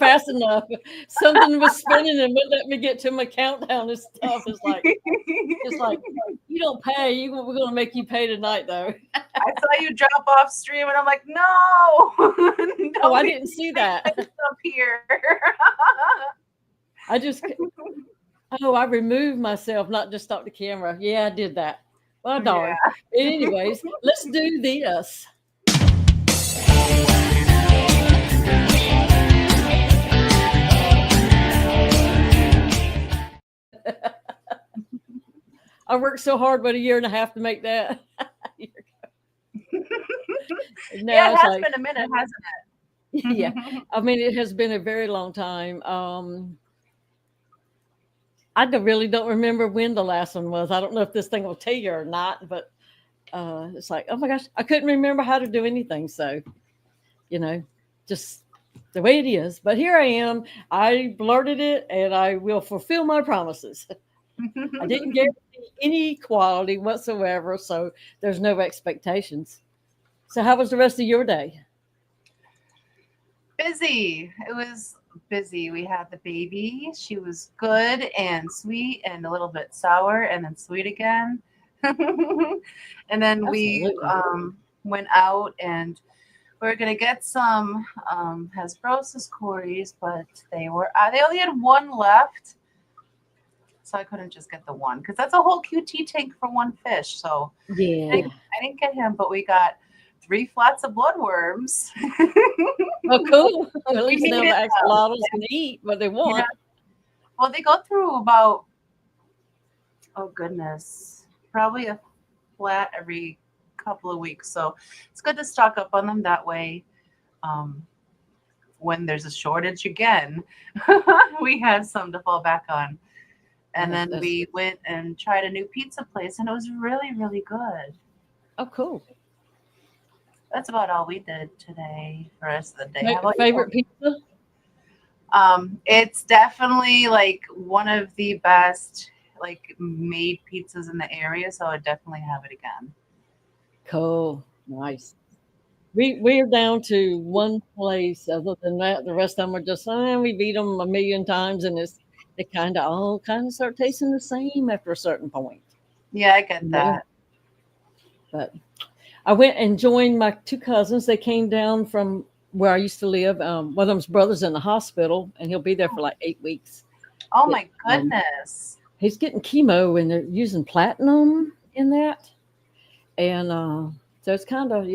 not fast enough. Something was spinning and wouldn't let me get to my countdown and stuff. It's like you don't pay. We're gonna make you pay tonight, though. I saw you drop off stream, and I'm like, no. Oh, I didn't see that up here. I just. Oh, I removed myself, not just stop the camera. Yeah, I did that. Well, darn. Yeah. Anyways, let's do this. I worked so hard, but a year and a half to make that. Yeah, it has been a minute, hasn't it? Yeah. I mean, it has been a very long time. I really don't remember when the last one was. I don't know if this thing will tell you or not, but it's like, oh my gosh, I couldn't remember how to do anything. So, just the way it is. But here I am. I blurted it, and I will fulfill my promises. I didn't guarantee any quality whatsoever, so there's no expectations. So how was the rest of your day? Busy. It was busy. We had the baby. She was good and sweet and a little bit sour and then sweet again. And then we went out and we were going to get some Hasbrosis Corys, but they only had one left. So I couldn't just get the one because that's a whole QT tank for one fish. So yeah, I didn't get him, but we got 3 flats of bloodworms. Oh, cool. At least they'll axolotls can eat what they want. Well, they go through about, probably a flat every couple of weeks. So it's good to stock up on them that way. When there's a shortage again, we have some to fall back on. And then we went and tried a new pizza place, and it was really, really good. Oh, cool. That's about all we did today, the rest of the day. How about favorite pizza? It's definitely like one of the best made pizzas in the area, so I would definitely have it again. Cool. Nice. We're down to one place. Other than that, the rest of them are just we've eaten them a million times, and they all start tasting the same after a certain point. Yeah, I get that. But I went and joined my 2 cousins. They came down from where I used to live. One of them's brother's in the hospital, and he'll be there for 8 weeks. Oh, my goodness. He's getting chemo, and they're using platinum in that. And so it's kind of,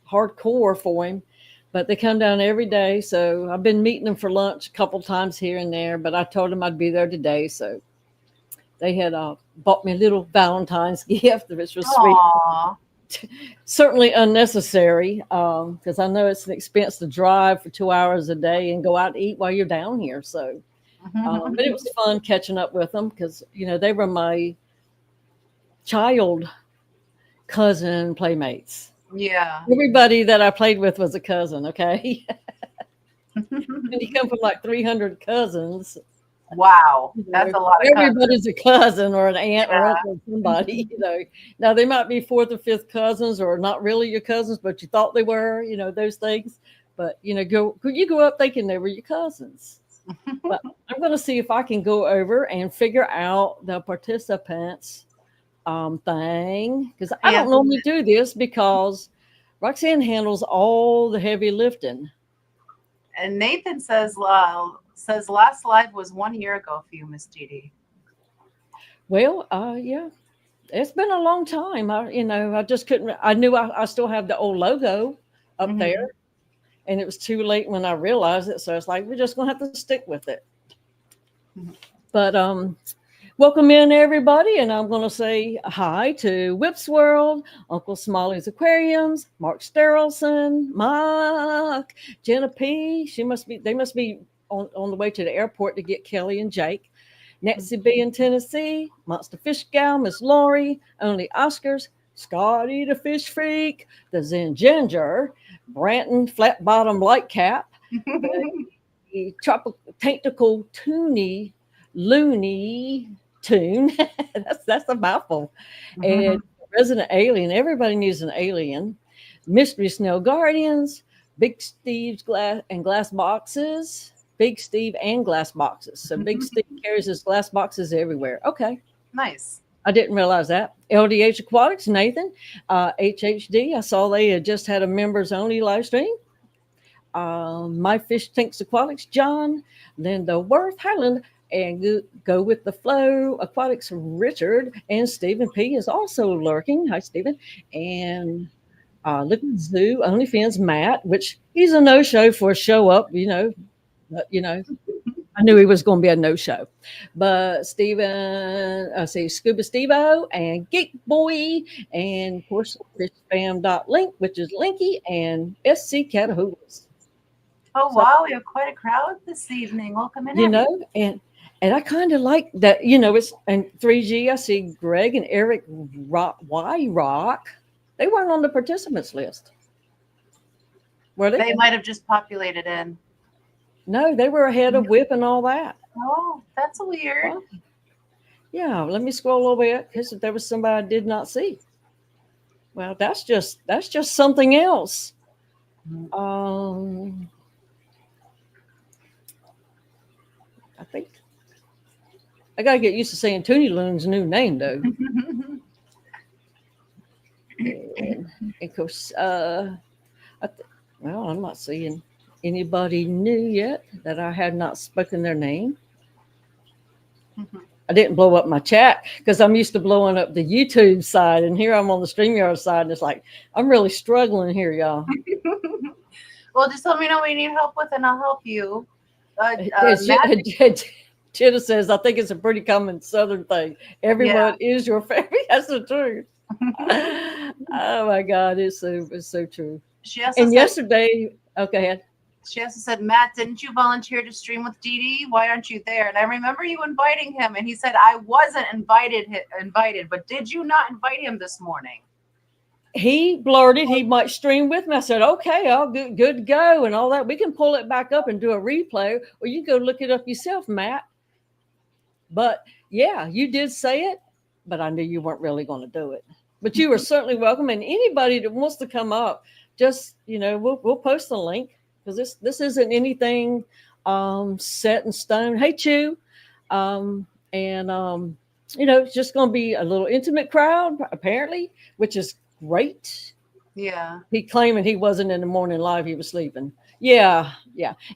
hardcore for him. But they come down every day. So I've been meeting them for lunch a couple times here and there. But I told them I'd be there today. So they had bought me a little Valentine's gift, which was sweet. Certainly unnecessary because I know it's an expense to drive for 2 hours a day and go out to eat while you're down here. So, but it was fun catching up with them because, they were my child cousin playmates. Yeah. Everybody that I played with was a cousin. Okay. And you come from 300 cousins. Wow, that's a lot of everybody's cousins. A cousin or an aunt or uncle, somebody, Now they might be 4th or 5th cousins or not really your cousins, but you thought they were, those things. But you go up thinking they were your cousins. But I'm going to see if I can go over and figure out the participants thing because I don't normally do this because Roxanne handles all the heavy lifting. And Nathan says last live was 1 year ago for you, Miss Dee Dee. Well, yeah, it's been a long time. I just couldn't. I knew I still have the old logo up there, and it was too late when I realized it. So it's we're just gonna have to stick with it. But welcome in everybody, and I'm gonna say hi to Whip's World, Uncle Smalley's Aquariums, Mark Sterlson, Mark, Jenna P. They must be on the way to the airport to get Kelley and Jake. Nancy B in Tennessee, Monster Fish Gal, Miss Lori, Only Oscars, Scotty the Fish Freak, the Zen Ginger, Branton Flat Bottom Light Cap, the Tropical Tactical Toony Looney Tune. that's a mouthful. And Resident Alien. Everybody needs an alien. Mystery Snow Guardians, Big Steve's Glass Boxes. Big Steve and glass boxes. So Big Steve carries his glass boxes everywhere. Okay. Nice. I didn't realize that. LDH Aquatics, Nathan. HHD, I saw they had just had a members only live stream. My Fish Tanks Aquatics, John. Linda Worth, Highland. And go with the Flow Aquatics, Richard. And Stephen P is also lurking. Hi, Stephen. And Liquid Zoo, OnlyFans, Matt, which he's a no-show for a show up, but, I knew he was going to be a no-show. But Steven, I see Scuba Stevo and Geek Boy, and of course, fishfam.link, which is Linky, and SC Catahoula's. Oh, wow. We have quite a crowd this evening. Welcome in. And I kind of like that, it's, and 3G, I see Greg and Eric Rock. They weren't on the participants list. Were they? They might have just populated in. No, they were ahead of Whip and all that. Oh, that's weird. Well, yeah, let me scroll a little bit because there was somebody I did not see. Well, that's just something else. I think I gotta get used to saying Toonie Loon's new name though. And of course, I'm not seeing anybody new yet that I had not spoken their name. I didn't blow up my chat because I'm used to blowing up the YouTube side, and here I'm on the StreamYard side, and it's like I'm really struggling here, y'all. Well, just let me know what you need help with, and I'll help you. Jenna says, I think it's a pretty common Southern thing. Everyone is your favorite. That's the truth. Oh my God, it's so true. Yesterday, okay. She also said, Matt, didn't you volunteer to stream with Dee Dee? Why aren't you there? And I remember you inviting him, and he said, I wasn't invited, but did you not invite him this morning? He blurted he might stream with me. I said, okay, all good to go and all that. We can pull it back up and do a replay, or you can go look it up yourself, Matt. But yeah, you did say it, but I knew you weren't really going to do it. But you were certainly welcome. And anybody that wants to come up, just, we'll post the link. Because this isn't anything set in stone. Hey, Chew. It's just going to be a little intimate crowd, apparently, which is great. Yeah. He claiming he wasn't in the morning live. He was sleeping. Yeah.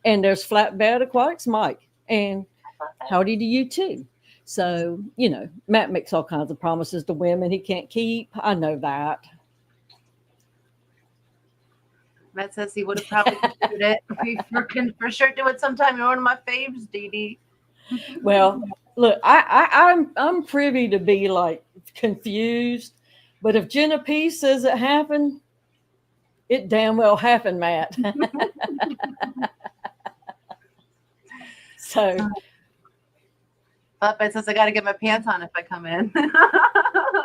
And there's Flatbed Aquatics, Mike. And howdy to you, too. So, Matt makes all kinds of promises to women he can't keep. I know that. Matt says he would have probably considered it. We can for sure do it sometime. You're one of my faves, Dee Dee. Well, look, I'm privy to be like confused, but if Jenna P says it happened, it damn well happened, Matt. So, it says I got to get my pants on if I come in.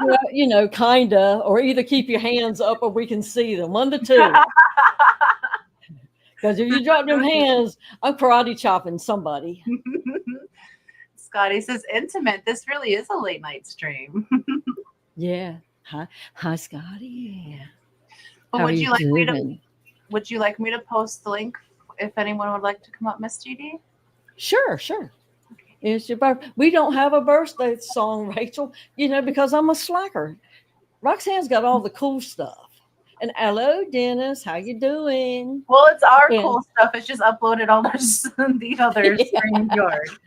Well, kinda, or either keep your hands up or we can see them. One to two. Because if you drop them hands, I'm karate chopping somebody. Scotty says, intimate. This really is a late night stream. Yeah. Hi, Scotty. Yeah. Well, would you like me to post the link if anyone would like to come up, Miss Dee? Sure. It's your birthday. We don't have a birthday song, Rachel, because I'm a slacker. Roxanne's got all the cool stuff. And hello, Dennis. How you doing? Well, it's our cool stuff. It's just uploaded on the other StreamYard.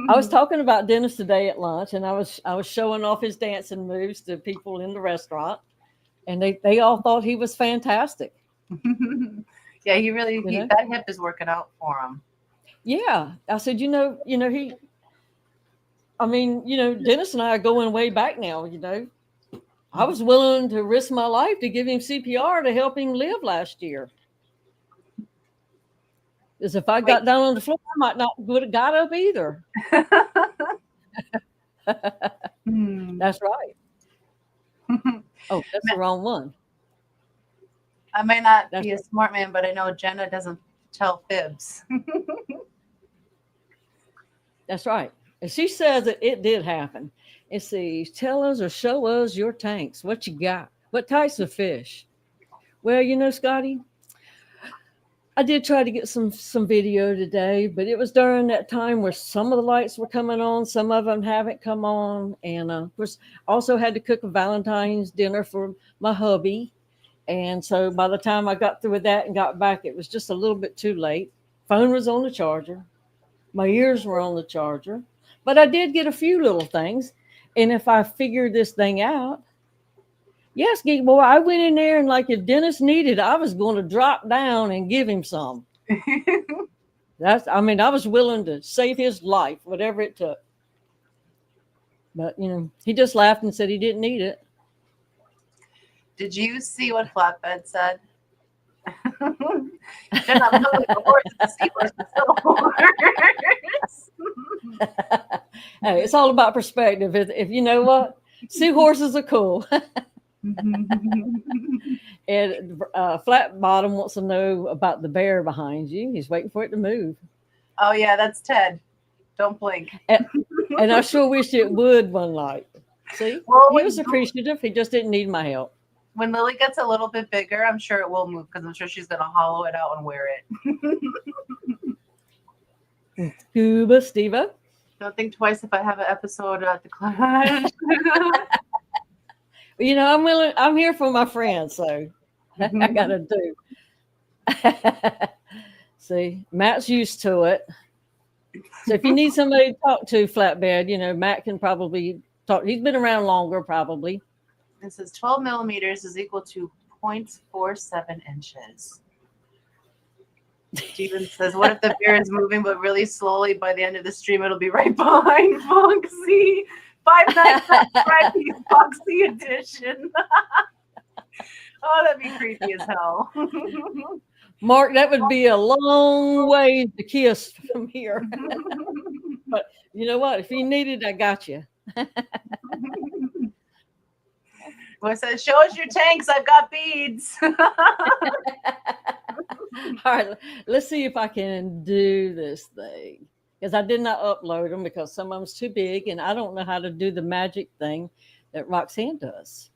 I was talking about Dennis today at lunch, and I was showing off his dancing moves to people in the restaurant, and they all thought he was fantastic. Yeah, he really that hip is working out for him. Yeah, I said, Dennis and I are going way back now. I was willing to risk my life to give him CPR to help him live last year. Because if I got down on the floor, I might not would have got up either. That's right. Oh, that's the wrong one. I may not be a smart man, but I know Jenna doesn't tell fibs. That's right. And she says that it did happen. And see, tell us or show us your tanks. What you got? What types of fish? Well, Scotty, I did try to get some video today, but it was during that time where some of the lights were coming on, some of them haven't come on, and of course, also had to cook a Valentine's dinner for my hubby, and so by the time I got through with that and got back, it was just a little bit too late. Phone was on the charger, my ears were on the charger, but I did get a few little things, and if I figured this thing out. Yes, Geek Boy, I went in there and like if Dennis needed, I was going to drop down and give him some. I was willing to save his life, whatever it took. But, he just laughed and said he didn't need it. Did you see what Flatbed said? They're not building a horse, the seahorse is still a horse. Hey, it's all about perspective. If you know what, seahorses are cool. And Flat Bottom wants to know about the bear behind you. He's waiting for it to move. Oh yeah, that's Ted. Don't blink. And I sure wish it would one night. See, well, he was appreciative. He just didn't need my help. When Lily gets a little bit bigger, I'm sure it will move because I'm sure she's going to hollow it out and wear it. Scuba, Steve-O. Don't think twice if I have an episode at the class. I'm here for my friends, so I gotta do. See, Matt's used to it. So if you need somebody to talk to, Flatbed, Matt can probably talk. He's been around longer, probably. It says 12 millimeters is equal to 0.47 inches. Steven says, what if the bear is moving but really slowly? By the end of the stream, it'll be right behind Foxy. 5 nights Friday, Foxy edition. Oh, that'd be creepy as hell. Mark, that would be a long way to kiss from here. But you know what? If you need it, I got you. Well, it says, show us your tanks. I've got beads. All right, let's see if I can do this thing. Because I did not upload them because some of them's too big, and I don't know how to do the magic thing that Roxanne does.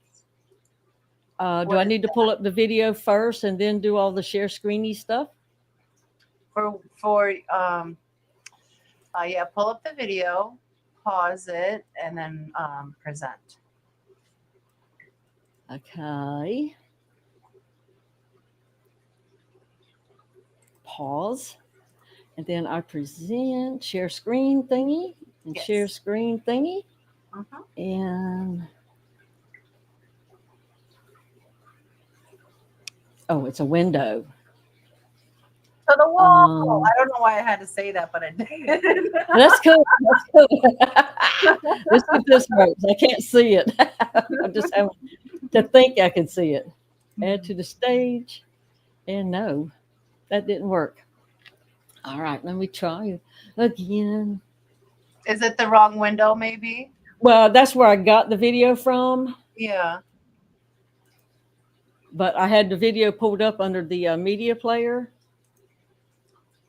Do I need to pull up the video first and then do all the share screeny stuff? Pull up the video, pause it, and then present. Okay. Pause. And then I present share screen thingy and share screen thingy. And it's a window. To the wall. I don't know why I had to say that, but I did. That's cool. This works. I can't see it. I just have to think I can see it. Add to the stage. And no, that didn't work. All right, let me try again. Is it the wrong window, maybe? Well, that's where I got the video from. Yeah. But I had the video pulled up under the media player.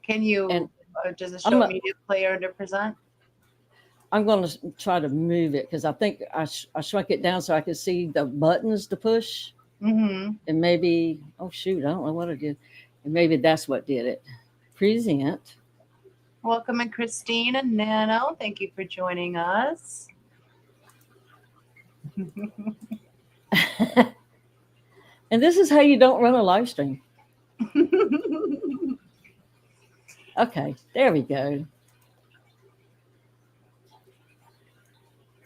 Can you, does it show media player under present? I'm going to try to move it because I think I shrunk it down so I could see the buttons to push. And maybe, I don't know what I did. And maybe that's what did it. Present. Welcome, and Christine and Nano. Thank you for joining us. And this is how you don't run a live stream. Okay, there we go.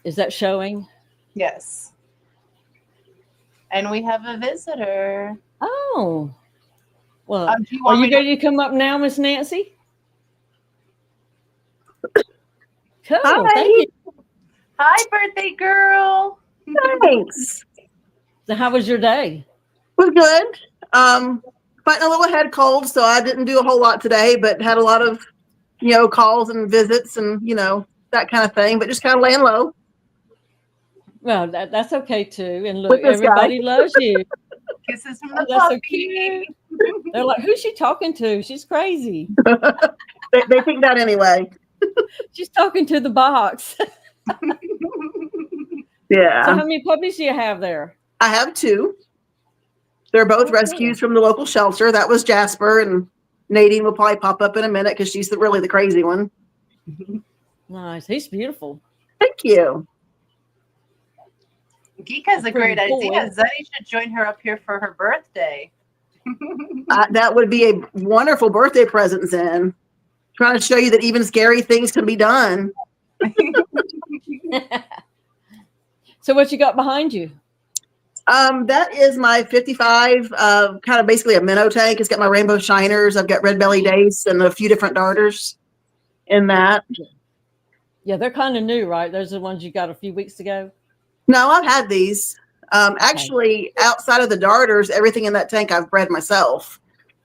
Is that showing? Yes. And we have a visitor. Oh. Well, are you ready to come up now, Miss Nancy? Cool. Hi. Thank you. Hi, birthday girl. Thanks. So how was your day? Was good. Fighting a little head cold, so I didn't do a whole lot today, but had a lot of, calls and visits and, that kind of thing, but just kind of laying low. Well, that's okay too. And look, everybody loves you. Kisses from the that's puppy. So cute. They're like, who's she talking to? She's crazy. they think that anyway. She's talking to the box. Yeah. So how many puppies do you have there? I have 2. They're both rescues from the local shelter. That was Jasper, and Nadine will probably pop up in a minute because she's really the crazy one. Nice. He's beautiful. Thank you. Geek has a great Pretty idea. boy. Zeddy should join her up here for her birthday. That would be a wonderful birthday present, Zen. Trying to show you that even scary things can be done. So what you got behind you? That is my 55, kind of basically a minnow tank. It's got my rainbow shiners. I've got red belly dace and a few different darters in that. Yeah, they're kind of new, right? Those are the ones you got a few weeks ago. No, I've had these. Actually, outside of the darters, everything in that tank I've bred myself.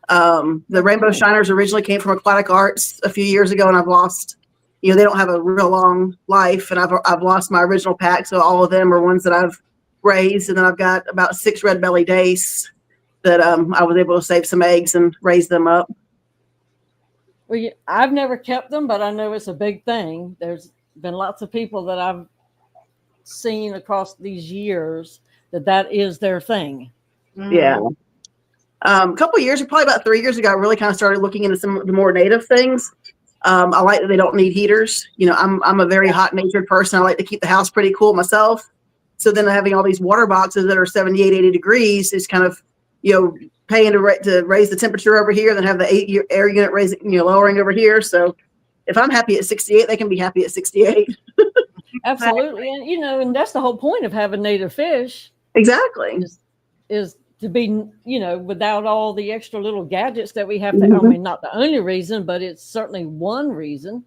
The rainbow shiners originally came from Aquatic Arts a few years ago, and I've lost. They don't have a real long life, and I've lost my original pack. So all of them are ones that I've raised, and then I've got about 6 red belly dace that I was able to save some eggs and raise them up. Well, I've never kept them, but I know it's a big thing. There's been lots of people that I've seen across these years that is their thing. Yeah. A couple of years, probably about 3 years ago, I really kind of started looking into some of the more native things. I like that they don't need heaters. I'm a very hot natured person. I like to keep the house pretty cool myself. So then having all these water boxes that are 78, 80 degrees is kind of, paying to raise the temperature over here, then have the air unit raising, lowering over here. So if I'm happy at 68, they can be happy at 68. Absolutely. And, and that's the whole point of having native fish. Exactly. Is to be, without all the extra little gadgets that we have to, I mean, not the only reason, but it's certainly one reason.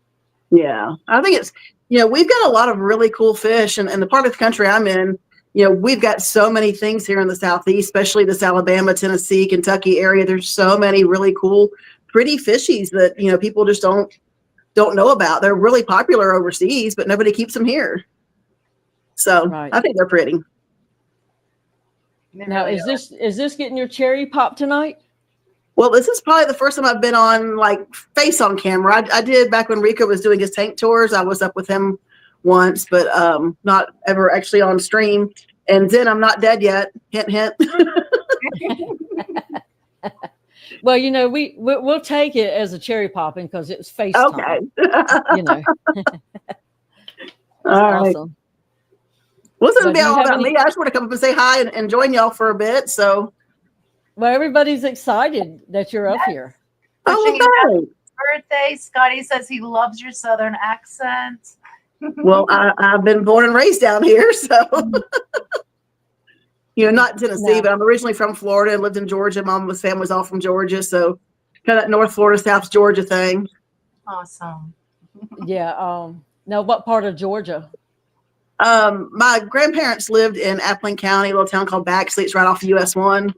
Yeah. I think it's, we've got a lot of really cool fish, and the part of the country I'm in, we've got so many things here in the Southeast, especially this Alabama, Tennessee, Kentucky area. There's so many really cool, pretty fishies that, people just don't know about. They're really popular overseas, but nobody keeps them here. So I think they're pretty. Now, is this getting your cherry pop tonight? Well, this is probably the first time I've been on face on camera. I did back when Rico was doing his tank tours. I was up with him once, but not ever actually on stream. And then I'm not dead yet. Hint, hint. Well, we'll take it as a cherry popping because it's face time. Okay. All right. Awesome. Well, this isn't all about me. I just want to come up and say hi and join y'all for a bit. So, well, everybody's excited that you're up here. Oh, birthday. Scotty says he loves your Southern accent. Well, I've been born and raised down here, so not Tennessee, but I'm originally from Florida and lived in Georgia. Mama's family's all from Georgia, so kind of that North Florida, South Georgia thing. Awesome. Yeah. Now, what part of Georgia? My grandparents lived in Appling County, a little town called Baxley. It's right off US 1.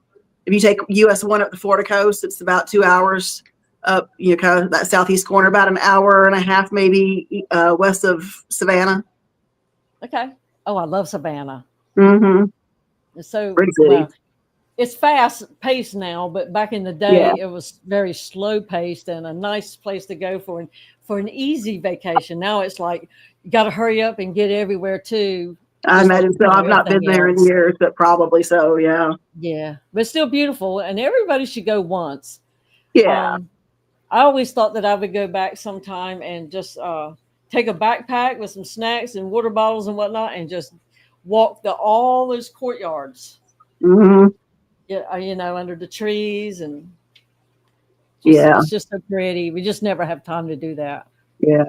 If you take US 1 up the Florida coast, it's about 2 hours up, kind of that southeast corner, about an hour and a half, maybe west of Savannah. Okay. Oh, I love Savannah. Mm-hmm. It's so well, it's fast paced now, but back in the day, it was very slow paced and a nice place to go for an easy vacation. Now it's like you got to hurry up and get everywhere too. I imagine so. I've not been there in years, but probably so. Yeah. Yeah, but it's still beautiful, and everybody should go once. Yeah. I always thought that I would go back sometime and just take a backpack with some snacks and water bottles and whatnot, and just walk all those courtyards. Mm-hmm. Yeah, under the trees, and it's just so pretty. We just never have time to do that. Yeah.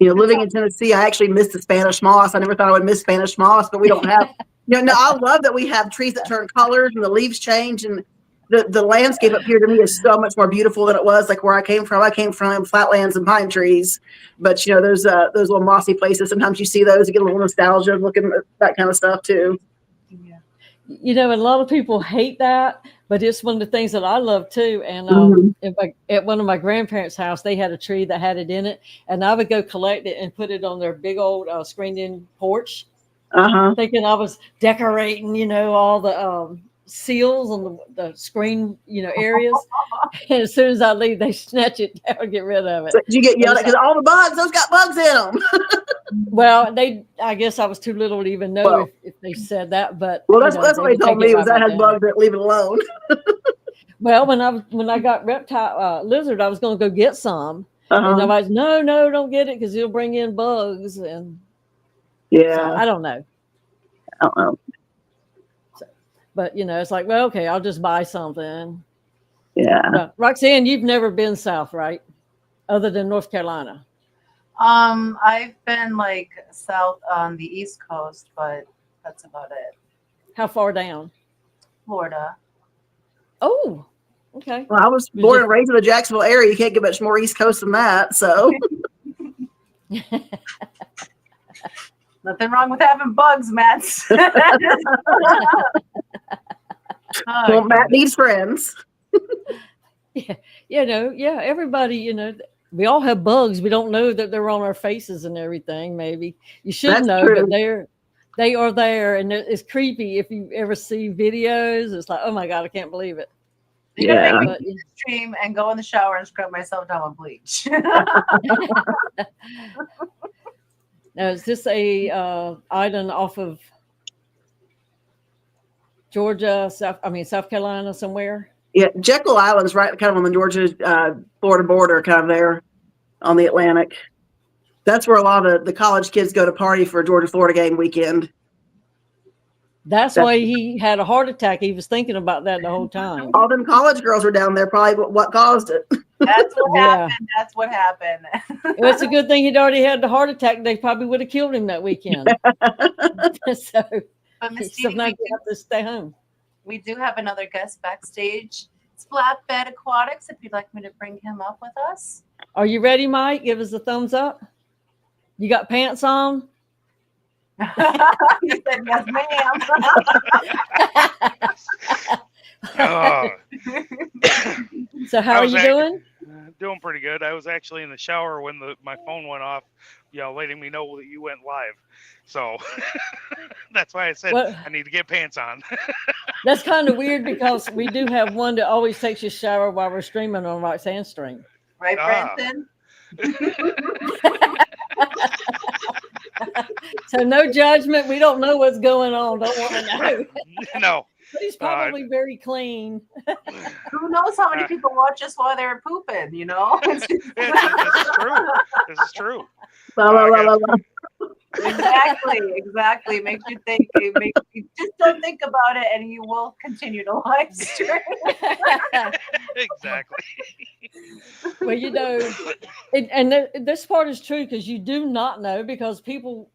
Living in Tennessee, I actually missed the Spanish moss. I never thought I would miss Spanish moss, but we don't have. I love that we have trees that turn colors and the leaves change, and the landscape up here to me is so much more beautiful than it was like where I came from. I came from flatlands and pine trees, but those little mossy places. Sometimes you see those, you get a little nostalgia looking at that kind of stuff too. Yeah. A lot of people hate that, but it's one of the things that I love too. And at one of my grandparents' house, they had a tree that had it in it, and I would go collect it and put it on their big old screened-in porch, thinking I was decorating, all the seals on the screen, areas. And as soon as I leave, they snatch it down and get rid of it. So you get yelled at because all the bugs, those got bugs in them. Well, I guess I was too little to even know if they said that, but that's what they told me was I had bugs that leave it alone. Well, when I got reptile lizard, I was going to go get some, and nobody's no, don't get it because it'll bring in bugs, and so I don't know. I don't know. So, but it's like, well, okay, I'll just buy something. Yeah. But Roxanne, you've never been south, right? Other than North Carolina. I've been like south on the East Coast, but that's about it. How far down? Florida. Oh, okay. Well, I was born and raised in the Jacksonville area. You can't get much more East Coast than that. So nothing wrong with having bugs, Matt. Well, Matt needs friends. Yeah, everybody, we all have bugs. We don't know that they're on our faces and everything. Maybe you should That's know, true. but they are there, and it's creepy. If you ever see videos, it's like, oh my God, I can't believe it. You're gonna make me stream and go in the shower and scrub myself down with bleach. Now, is this a island off of Georgia, South Carolina, somewhere? Yeah, Jekyll Island's right kind of on the Georgia Florida border, kind of there on the Atlantic. That's where a lot of the college kids go to party for a Georgia Florida game weekend. That's why he had a heart attack. He was thinking about that the whole time. All them college girls were down there, probably what caused it. That's what happened. That's what happened. Well, it's a good thing he'd already had the heart attack. They probably would have killed him that weekend. So sometimes you have to stay home. We do have another guest backstage. It's Flatbed Aquatics, if you'd like me to bring him up with us. Are you ready, Mike? Give us a thumbs up. You got pants on? He said, yes, ma'am. So how are you doing? Doing pretty good. I was actually in the shower when my phone went off, letting me know that you went live. So that's why I said I need to get pants on. That's kind of weird because we do have one that always takes a shower while we're streaming on Roxanne Stream. Right, Branson? So no judgment. We don't know what's going on. Don't want to know. No. But he's probably very clean. Who knows how many people watch us while they're pooping, This is true. This is true. Exactly. Makes you think. Just don't think about it, and you will continue to live stream. Exactly. Well, this part is true because you do not know, because people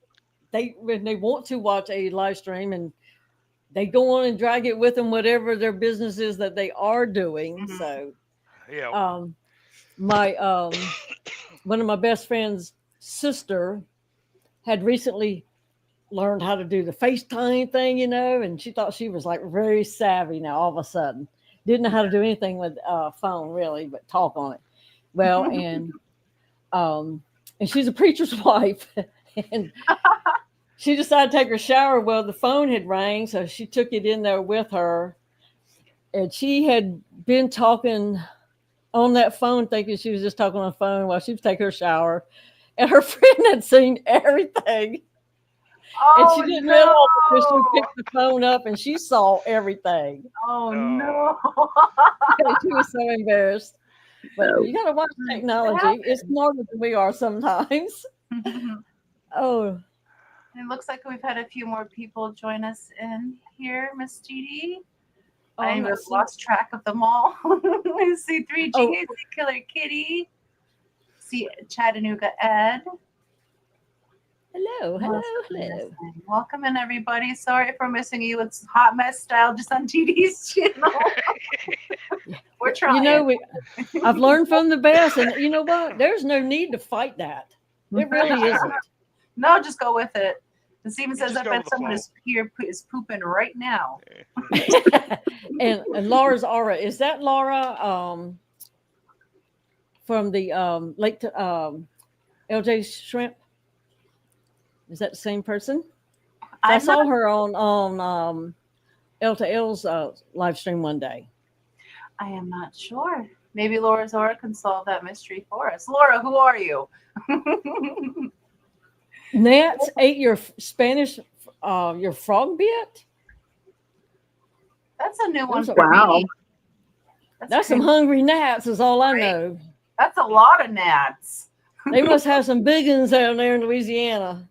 when they want to watch a live stream and they go on and drag it with them, whatever their business is that they are doing. Mm-hmm. So, yeah. My one of my best friend's sister had recently learned how to do the FaceTime thing, and she thought she was like very savvy now all of a sudden. Didn't know how to do anything with phone really, but talk on it. Well, and she's a preacher's wife, and she decided to take her shower. Well, the phone had rang, so she took it in there with her, and she had been talking on that phone, thinking she was just talking on the phone while she was taking her shower. And her friend had seen everything. And she didn't realize that she picked the phone up and she saw everything. Oh, no. She was so embarrassed. But you got to watch technology. It's smarter than we are sometimes. Oh. It looks like we've had a few more people join us in here, Miss Dee. I have lost track of them all. I see 3G, I see Killer Kitty. See Chattanooga Ed. Hello. Welcome in, everybody. Sorry for missing you. It's Hot Mess Style just on TD's channel. We're trying. I've learned from the best, and you know what? There's no need to fight that. It really isn't. No, just go with it. And Stephen says, I bet someone is pooping right now. And Laura's aura. Is that Laura from the Lake to LJ Shrimp? Is that the same person? I saw her on L to L's live stream one day. I am not sure. Maybe Laura's aura can solve that mystery for us. Laura, who are you? Nats ate your Spanish, your frog bit? That's a new one for wow. me. That's some hungry gnats is all I know. That's a lot of gnats. They must have some big ones down there in Louisiana.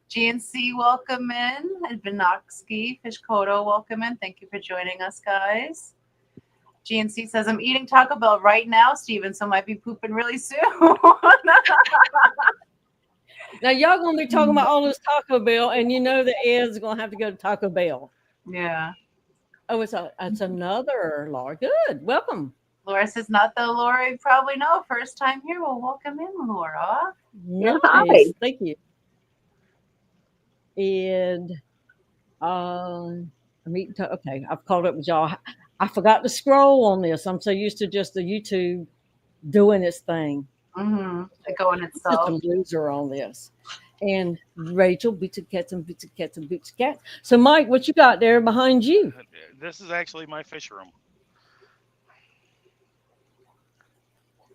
GNC, welcome in. And Vinoxki, Fishkoto, welcome in. Thank you for joining us, guys. GNC says, I'm eating Taco Bell right now, Steven, so might be pooping really soon. Now, y'all going to be talking about all this Taco Bell, and you know the Ed's going to have to go to Taco Bell. Yeah. Oh, it's another Laura. Good. Welcome. Laura says, not though, Laura. You probably know. First time here. Well, welcome in, Laura. Nice. Hi. Thank you. And okay, I've caught up with y'all. I forgot to scroll on this. I'm so used to just the YouTube doing its thing. Going itself. Just a loser on this. And Rachel, boots and cats and boots and cats and boots and cats. So, Mike, what you got there behind you? This is actually my fish room.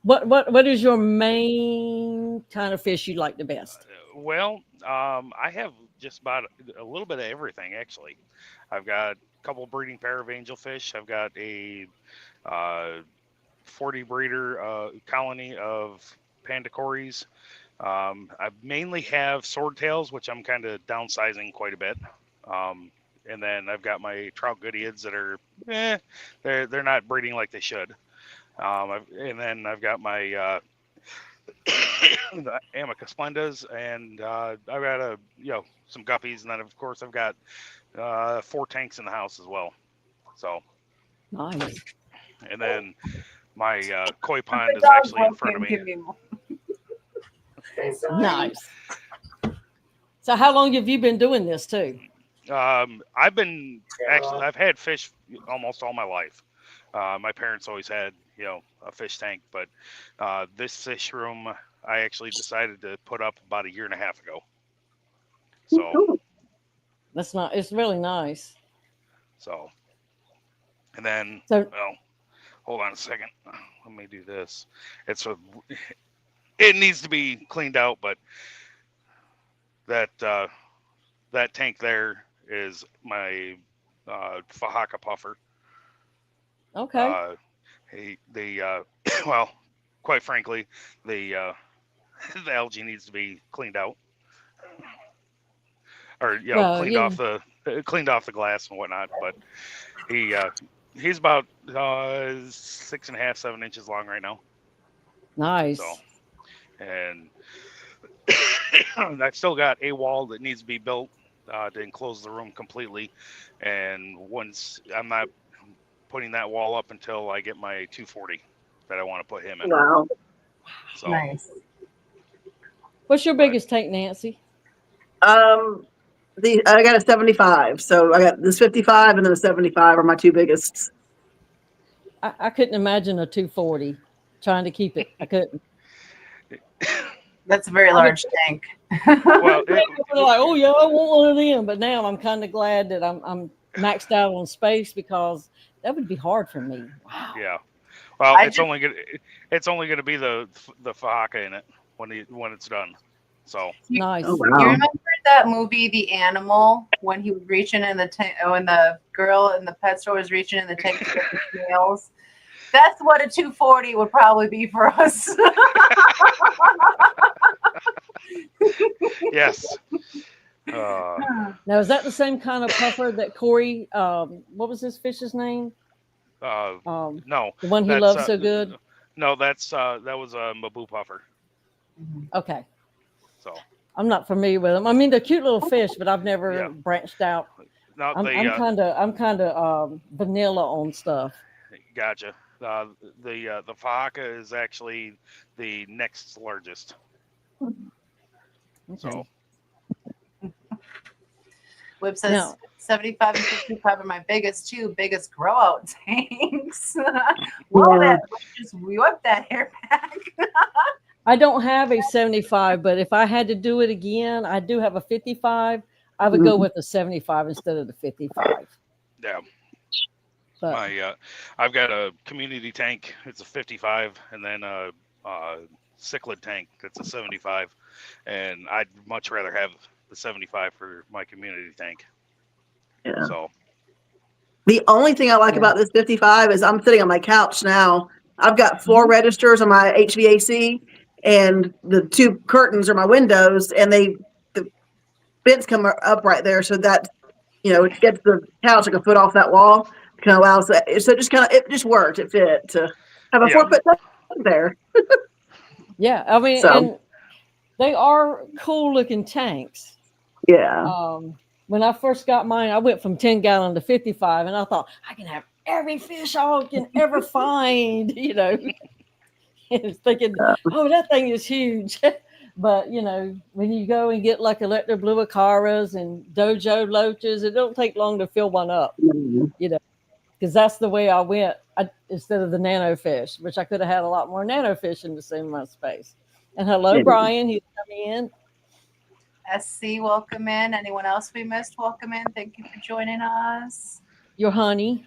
What is your main kind of fish you like the best? I have just about a little bit of everything, actually. I've got a couple breeding pair of angelfish. I've got a 40 breeder colony of pandacories. I mainly have swordtails, which I'm kind of downsizing quite a bit. And then I've got my trout goodeids that are, they're not breeding like they should. And then I've got my the Amica splendas, and I've got some guppies, and then of course I've got 4 tanks in the house as well. So nice. And then my koi pond is actually in front of me. Nice. So how long have you been doing this too? I've had fish almost all my life. My parents always had, a fish tank, but this fish room I actually decided to put up about a year and a half ago. So that's not. It's really nice. So, and then hold on a second. Let me do this. It needs to be cleaned out, but that tank there is my Fahaka puffer. Okay. Quite frankly, the algae needs to be cleaned out, or cleaned off the glass and whatnot. But he's about 6.5, 7 inches long right now. Nice. So, and I've still got a wall that needs to be built to enclose the room completely. And once I'm not putting that wall up until I get my 240 that I want to put him in. Wow. So, nice. What's your biggest tank, Nancy? I got a 75. So I got this 55 and then a 75 are my two biggest. I couldn't imagine a 240 trying to keep it. I couldn't. That's a very large tank. Well, like, oh yeah, I want one of them. But now I'm kind of glad that I'm maxed out on space, because that would be hard for me. Wow. Yeah. Well, it's only gonna be the Fahaka in it when it's done. So nice. Oh, wow. You remember that movie, The Animal, when he was reaching in the tank, when the girl in the pet store was reaching in the tank to get the snails? That's what a 240 would probably be for us. Yes. Now, is that the same kind of puffer that Corey? What was his fish's name? No, the one he loves so good. No, that was a Mabu puffer. Okay. So I'm not familiar with them. I mean, they're cute little fish, but I've never branched out. No, I'm kind of vanilla on stuff. Gotcha. The Fahaka is actually the next largest. Okay. So. Whip says 75 and 55 are my biggest grow out tanks. Just whip that hair back. I don't have a 75, but if I had to do it again, I do have a 55. I would go with the 75 instead of the 55. Yeah. But I've got a community tank. It's a 55, and then a cichlid tank that's a 75, and I'd much rather have the 75 for my community tank. Yeah. So The only thing I like about this 55 is I'm sitting on my couch now. I've got 4 registers on my HVAC, and the 2 curtains are my windows, and the vents come up right there, so that it gets the couch like a foot off that wall. Kind of allows that. So it just worked. It fit to have a 4-foot there. Yeah, I mean, So. and they are cool looking tanks. Yeah. When I first got mine, I went from 10-gallon to 55, and I thought I can have every fish I can ever find, And thinking, oh, that thing is huge. But when you go and get like electro blue acaras and dojo loaches, it don't take long to fill one up, because that's the way I went. Instead of the nano fish, which I could have had a lot more nano fish in the same amount of space. And hello, Brian, he's coming in. SC, welcome in. Anyone else we missed, welcome in. Thank you for joining us. Your honey.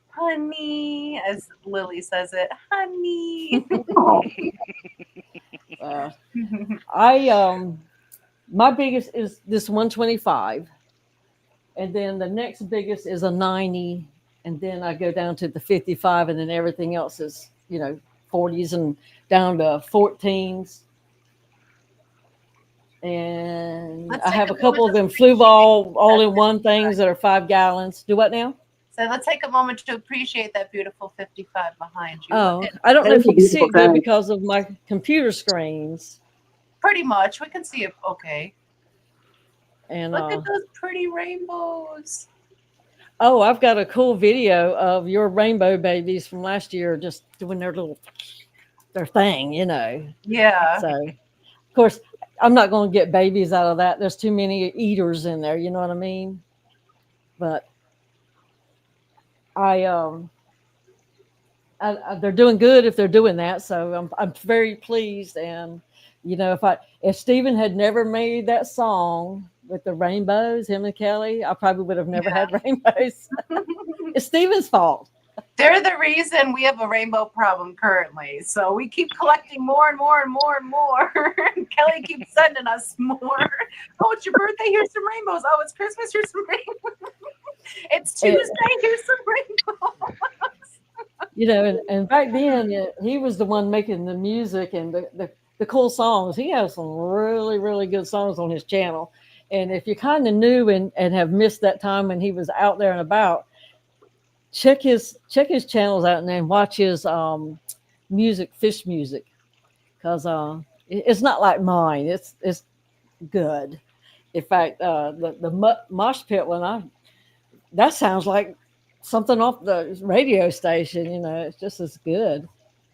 Honey, as Lily says it, honey. My biggest is this 125, and then the next biggest is a 90, and then I go down to the 55, and then everything else is 40s and down to 14s. And I have a couple of them flu ball all-in-one things that are 5 gallons. Do what now? So let's take a moment to appreciate that beautiful 55 behind you. Oh, I don't know if you can see it good because of my computer screens. Pretty much. We can see it okay. And look at those pretty rainbows. Oh, I've got a cool video of your rainbow babies from last year just doing their thing, Yeah. So, of course, I'm not going to get babies out of that. There's too many eaters in there. You know what I mean? But they're doing good if they're doing that. So I'm very pleased. And if Stephen had never made that song with the rainbows, him and Kelley, I probably would have never had rainbows. It's Stephen's fault. They're the reason we have a rainbow problem currently. So we keep collecting more and more and more and more. Kelley keeps sending us more. Oh, it's your birthday. Here's some rainbows. Oh, it's Christmas. Here's some rainbows. It's Tuesday. Here's some rainbows. And back then, he was the one making the music and the cool songs. He has some really, really good songs on his channel. And if you kind of knew and have missed that time when he was out there and about, check his channels out and then watch his fish music, because it's not like mine. It's good. In fact, the mosh pit one, that sounds like something off the radio station. It's just as good,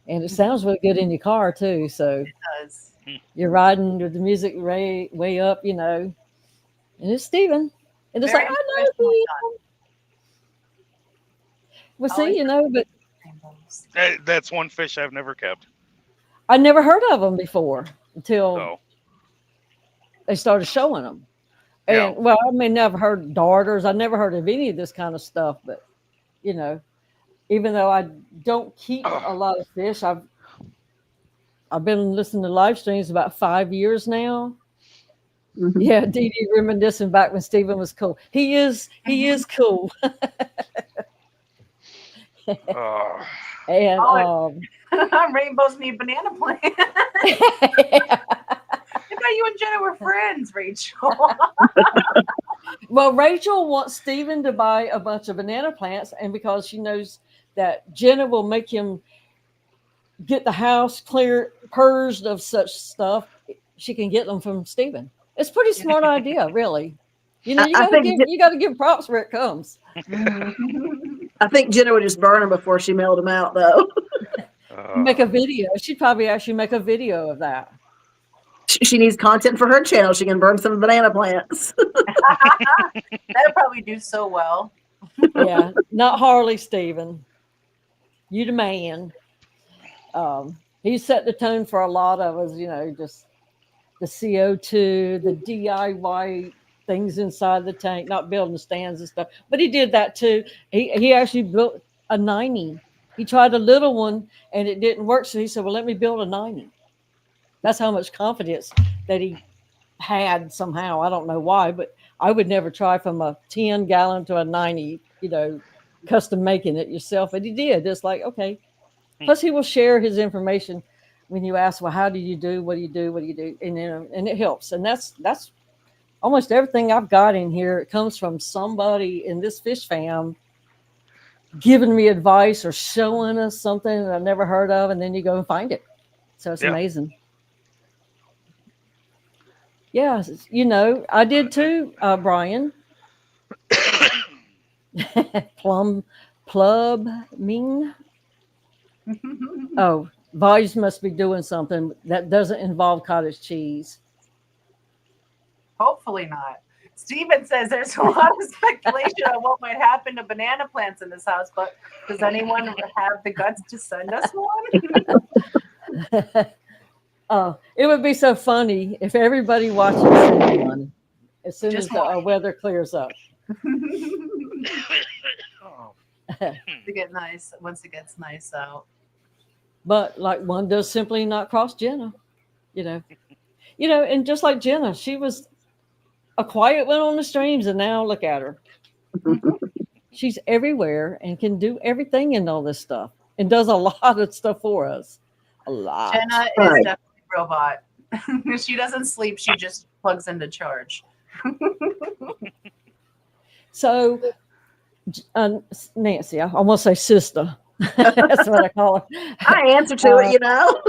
and it sounds really good in your car too. So it does. You're riding with the music way up, and it's Stephen, and it's Very like, I know Stephen. Well, see, but that's one fish I've never kept. I never heard of them before until they started showing them. And well, I mean, never heard of darters. I never heard of any of this kind of stuff. But even though I don't keep a lot of fish, I've been listening to live streams about 5 years now. Mm-hmm. Yeah, Dee Dee reminiscing back when Stephen was cool. He is cool. And rainbows need banana plants. I thought you and Jenna were friends, Rachel. Well, Rachel wants Stephen to buy a bunch of banana plants, and because she knows that Jenna will make him get the house purged of such stuff, she can get them from Stephen. It's a pretty smart idea, really. You got to give props where it comes. I think Jenna would just burn them before she mailed them out, though. Make a video. She'd probably actually make a video of that. She needs content for her channel. She can burn some banana plants. That'd probably do so well. Yeah, not Harley, Stephen. You the man. He set the tone for a lot of us, just the CO2, the DIY things inside the tank, not building stands and stuff. But he did that too. He actually built a 90. He tried a little one and it didn't work. So he said, well, let me build a 90. That's how much confidence that he had somehow. I don't know why, but I would never try from a 10-gallon to a 90, custom making it yourself. And he did. It's like, okay. Plus, he will share his information when you ask, well, how do you do? What do you do? What do you do? And, and it helps. And that's almost everything I've got in here. It comes from somebody in this fish fam giving me advice or showing us something that I've never heard of. And then you go and find it. So it's amazing. Yeah. You know, I did too, Brian. Plumbing. Oh, Volumes must be doing something that doesn't involve cottage cheese. Hopefully not. Stephen says there's a lot of speculation on what might happen to banana plants in this house, but does anyone have the guts to send us one? Oh, it would be so funny if everybody watches one as soon as the weather clears up. To get nice once it gets nice out. But like one does simply not cross Jenna, you know, and just like Jenna, she was a quiet one on the streams, and now look at her. She's everywhere and can do everything and all this stuff, and does a lot of stuff for us. A lot. Jenna is definitely a robot. She doesn't sleep; she just plugs into charge. So, Nancy, I almost say sister. That's what I call her. I answer to it, you know.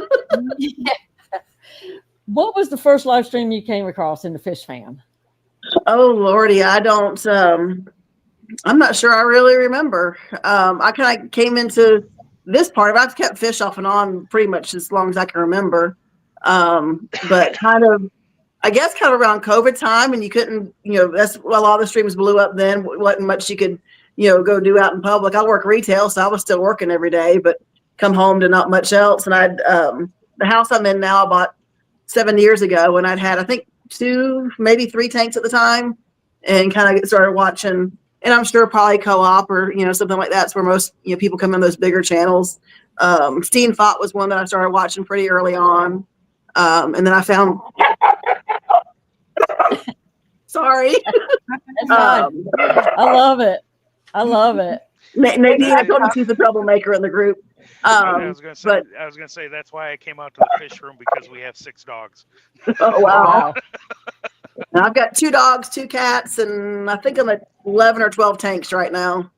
Yeah. What was the first live stream you came across in the fish fam? Oh Lordy, I don't. I'm not sure. I really remember. I kind of came into this part of it. I've kept fish off and on pretty much as long as I can remember. But kind of, I guess, kind of around COVID time, and you couldn't, that's a lot of the streams blew up then. Wasn't much you could, go do out in public. I work retail, so I was still working every day, but come home to not much else. And I'd the house I'm in now I bought 7 years ago, and I'd had, I think, 2, maybe 3 tanks at the time, and kind of started watching. And I'm sure probably co-op or something like that's where most people come in, those bigger channels. Stephenp was one that I started watching pretty early on, and then I found. Sorry. I love it. I love it. Maybe I told him she's the troublemaker in the group. I was gonna say that's why I came out to the fish room, because we have 6 dogs. Oh wow. Now I've got 2 dogs, 2 cats, and I think I'm at 11 or 12 tanks right now.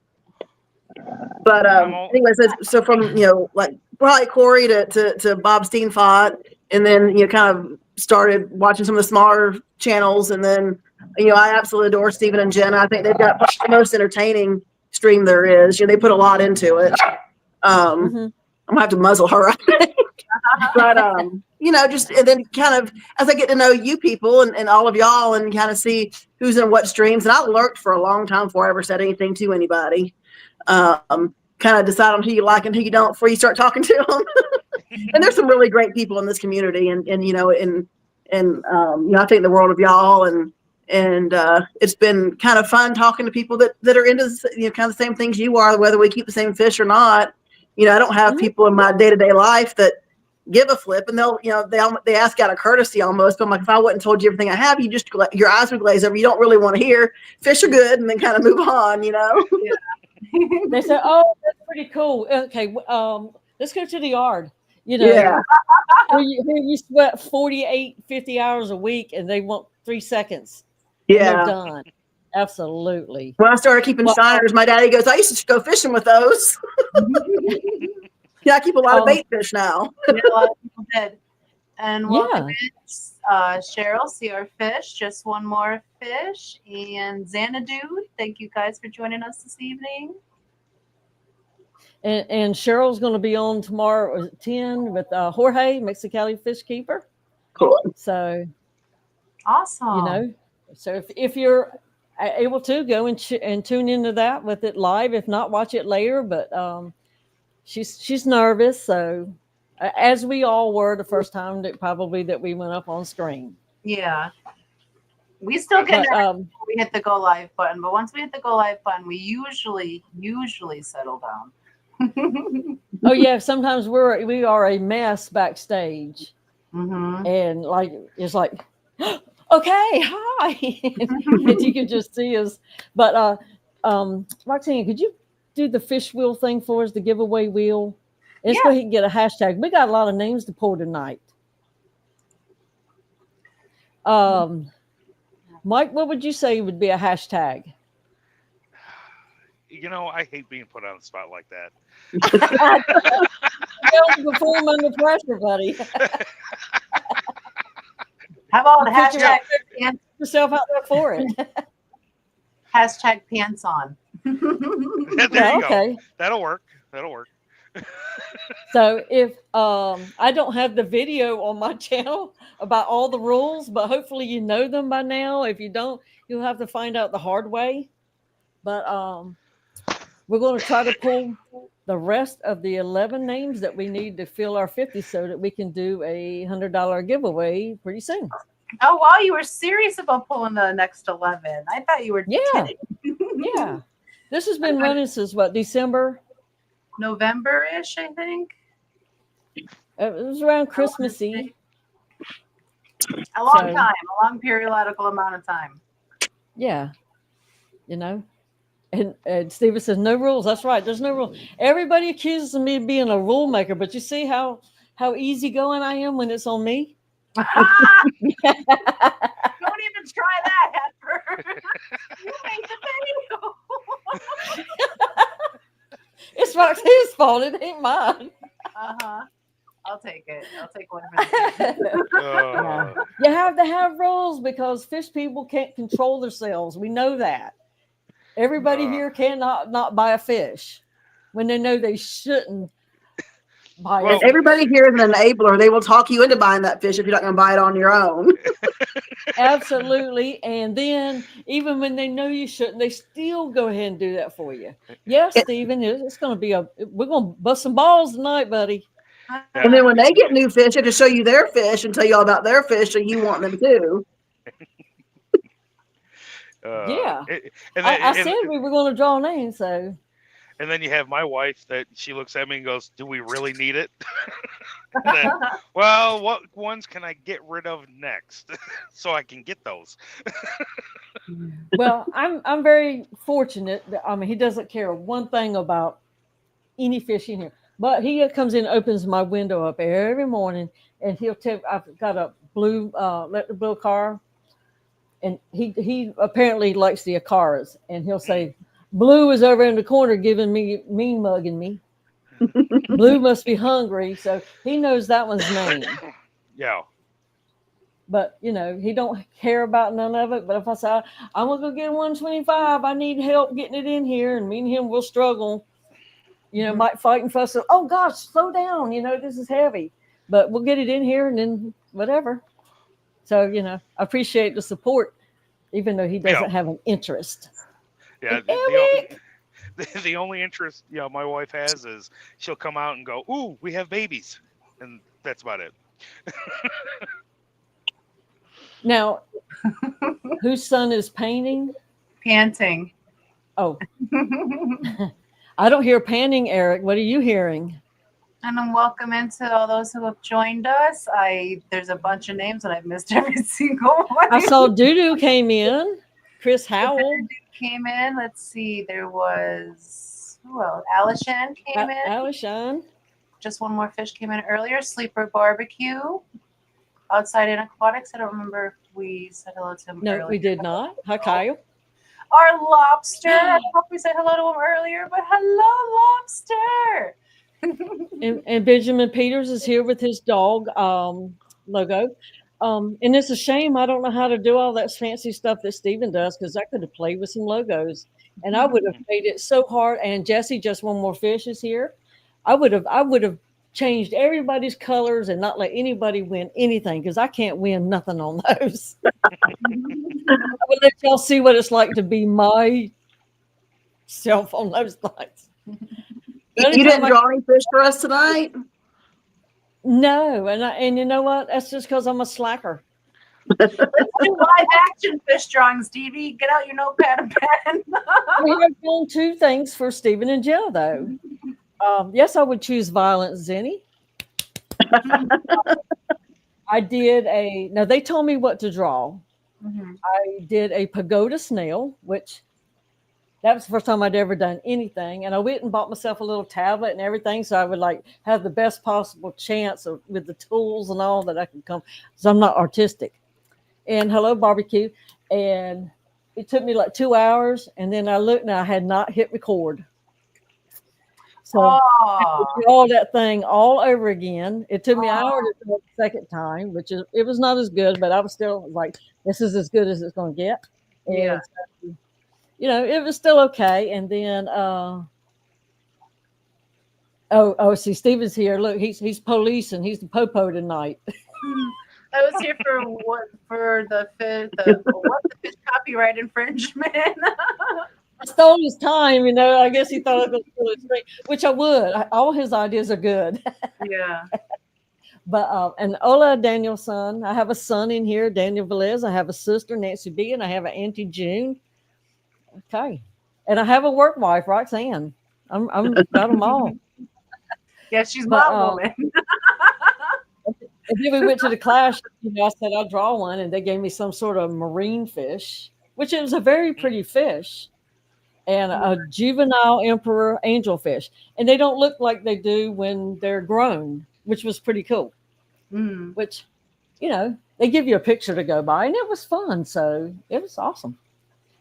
But anyways, so from like probably Corey to Bob Stephenp, and then kind of started watching some of the smaller channels, and then I absolutely adore Stephen and Jenna. I think they've got the most entertaining stream there is. They put a lot into it. I'm gonna have to muzzle her, I think. But just, and then kind of as I get to know you people and all of y'all, and kind of see who's in what streams. And I lurked for a long time before I ever said anything to anybody. Kind of decide on who you like and who you don't before you start talking to them. And there's some really great people in this community, and I think the world of y'all, and it's been kind of fun talking to people that are into kind of the same things you are, whether we keep the same fish or not. I don't have people in my day-to-day life that give a flip, and they'll they ask out of courtesy almost. But I'm like, if I wouldn't told you everything I have, you just your eyes would glaze over. You don't really want to hear fish are good, and then kind of move on. Yeah. They say, "Oh, that's pretty cool. Okay, let's go to the yard." Yeah. where you sweat 48, 50 hours a week, and they want 3 seconds. Yeah, they're done. Absolutely. When I started keeping shiners, my daddy goes, "I used to go fishing with those." Yeah, I keep a lot of bait fish now. Yeah, a lot of people did. And welcome in, Cheryl, see our fish. Just one more fish. And Xanadu, thank you guys for joining us this evening. And Cheryl's going to be on tomorrow at 10 with Jorge, Mexicali Fish Keeper. Cool. So awesome. So if you're able to go and tune into that with it live, if not, watch it later. But she's nervous, so as we all were the first time that we went up on screen. Yeah, we still get nervous when we hit the go live button, but once we hit the go live button, we usually settle down. Oh yeah, sometimes we are a mess backstage, and like it's like, okay, hi, and you can just see us. But Roxanne, could you do the fish wheel thing for us, the giveaway wheel? And let's Yeah. go ahead and get a hashtag. We got a lot of names to pull tonight. Mike, what would you say would be a hashtag? I hate being put on the spot like that. Perform under pressure, buddy. How about Put hashtag pants, yourself out there for it. hashtag pants on? There you Yeah, go. okay. That'll work. That'll work. So if I don't have the video on my channel about all the rules, but hopefully you know them by now. If you don't, you'll have to find out the hard way. But we're going to try to pull the rest of the 11 names that we need to fill our 50 so that we can do a $100 giveaway pretty soon. Oh, wow, you were serious about pulling the next 11. I thought you were kidding. Yeah. This has been running since what, December? November-ish, I think. It was around Christmassy. A long time, a long periodical amount of time. Yeah. And Steven says, no rules. That's right. There's no rule. Everybody accuses me of being a rule maker, but you see how easygoing I am when it's on me? Don't even try that, Heifer. You made the video. It's Roxanne's fault. It ain't mine. I'll take it. I'll take one for the team. You have to have rules because fish people can't control themselves. We know that. Everybody here cannot not buy a fish when they know they shouldn't buy it. Everybody here is an enabler. They will talk you into buying that fish if you're not going to buy it on your own. Absolutely. And then even when they know you shouldn't, they still go ahead and do that for you. Yes, Stephen, it's going to be we're going to bust some balls tonight, buddy. And then when they get new fish, they have to show you their fish and tell you all about their fish, so you want them too. Yeah. I said we were going to draw names, so. And then you have my wife that she looks at me and goes, "Do we really need it?" Then, well, what ones can I get rid of next so I can get those? Well, I'm very fortunate that, he doesn't care one thing about any fish in here. But he comes in and opens my window up every morning, and he'll tell I've got a blue electric blue car, and he apparently likes the Acaras, and he'll say, "Blue is over in the corner giving me mean mugging me. Blue must be hungry," so he knows that one's name. Yeah. But he don't care about none of it. But if I say I'm gonna go get 125, I need help getting it in here, and me and him will struggle. Might fight and fuss. Oh gosh, slow down. This is heavy, but we'll get it in here and then whatever. So, I appreciate the support, even though he doesn't have an interest. Yeah. The only interest, my wife has is she'll come out and go, "Ooh, we have babies." And that's about it. Now, whose son is painting? Panting. Oh. I don't hear panting, Eric. What are you hearing? And then welcome into all those who have joined us. There's a bunch of names and I've missed every single one. I saw Doodoo came in. Chris Howell came in. Let's see. There was Alishan came in. Alishan. Just one more fish came in earlier. Sleeper Barbecue. Outside in Aquatics. I don't remember if we said hello to him earlier. No, we did not. Hi, Kyle. Our lobster. I hope we said hello to him earlier, but hello, lobster. And Benjamin Peters is here with his dog logo. And it's a shame I don't know how to do all that fancy stuff that Stephen does, because I could have played with some logos and I would have made it so hard. And Jesse, just one more fish, is here. I would have changed everybody's colors and not let anybody win anything, because I can't win nothing on those. I would let y'all see what it's like to be myself on those lights. You didn't draw any fish for us tonight? No, and you know what? That's just because I'm a slacker. Let's do live action fish drawing, Stevie. Get out your notepad and pen. We have done two things for Stephen and Jenna, though. Yes, I would choose Violent Zenny. I did now they told me what to draw. I did a pagoda snail, which that was the first time I'd ever done anything. And I went and bought myself a little tablet and everything, so I would like have the best possible chance with the tools and all that I could come. So I'm not artistic. And hello barbecue, and it took me like 2 hours, and then I looked and I had not hit record. So I had to do all that thing all over again. It took me an hour to do it the second time, it was not as good, but I was still like, this is as good as it's going to get. And so, it was still okay. And then, see, Steven's here. Look, he's policing. He's the popo tonight. I was here for the fish copyright infringement. I stole his time, I guess he thought I was going to steal his drink, which I would. All his ideas are good. Yeah. But and Ola Danielson, I have a son in here, Daniel Velez. I have a sister, Nancy B, and I have an Auntie June. Okay, and I have a work wife, Roxanne. I'm got them all. Yeah, she's my woman. And then we went to the class. I said I'll draw one, and they gave me some sort of marine fish, which it was a very pretty fish, and a juvenile emperor angelfish, and they don't look like they do when they're grown, which was pretty cool. Which, they give you a picture to go by, and it was fun, so it was awesome.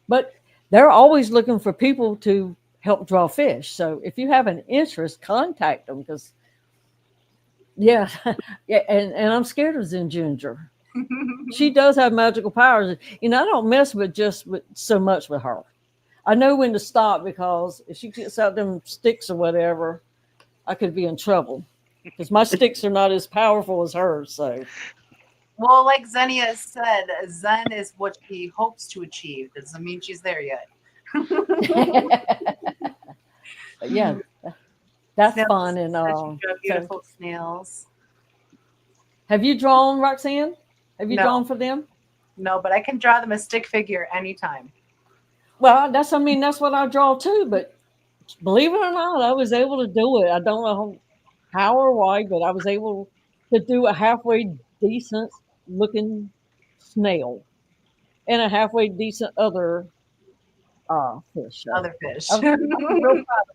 But they're always looking for people to help draw fish. So if you have an interest, contact them, because yeah, and I'm scared of Zen Ginger. She does have magical powers. I don't mess with so much with her. I know when to stop, because if she gets out them sticks or whatever, I could be in trouble, because my sticks are not as powerful as hers. So, well, like Xenia said, Zen is what she hopes to achieve. Doesn't mean she's there yet. Yeah, that's snails, fun. And beautiful snails. Have you drawn, Roxanne? Have you No. drawn for them? No, but I can draw them a stick figure anytime. Well, that's what I draw too. But believe it or not, I was able to do it. I don't know how or why, but I was able to do a halfway decent looking snail and a halfway decent other fish. Other fish. I'm real proud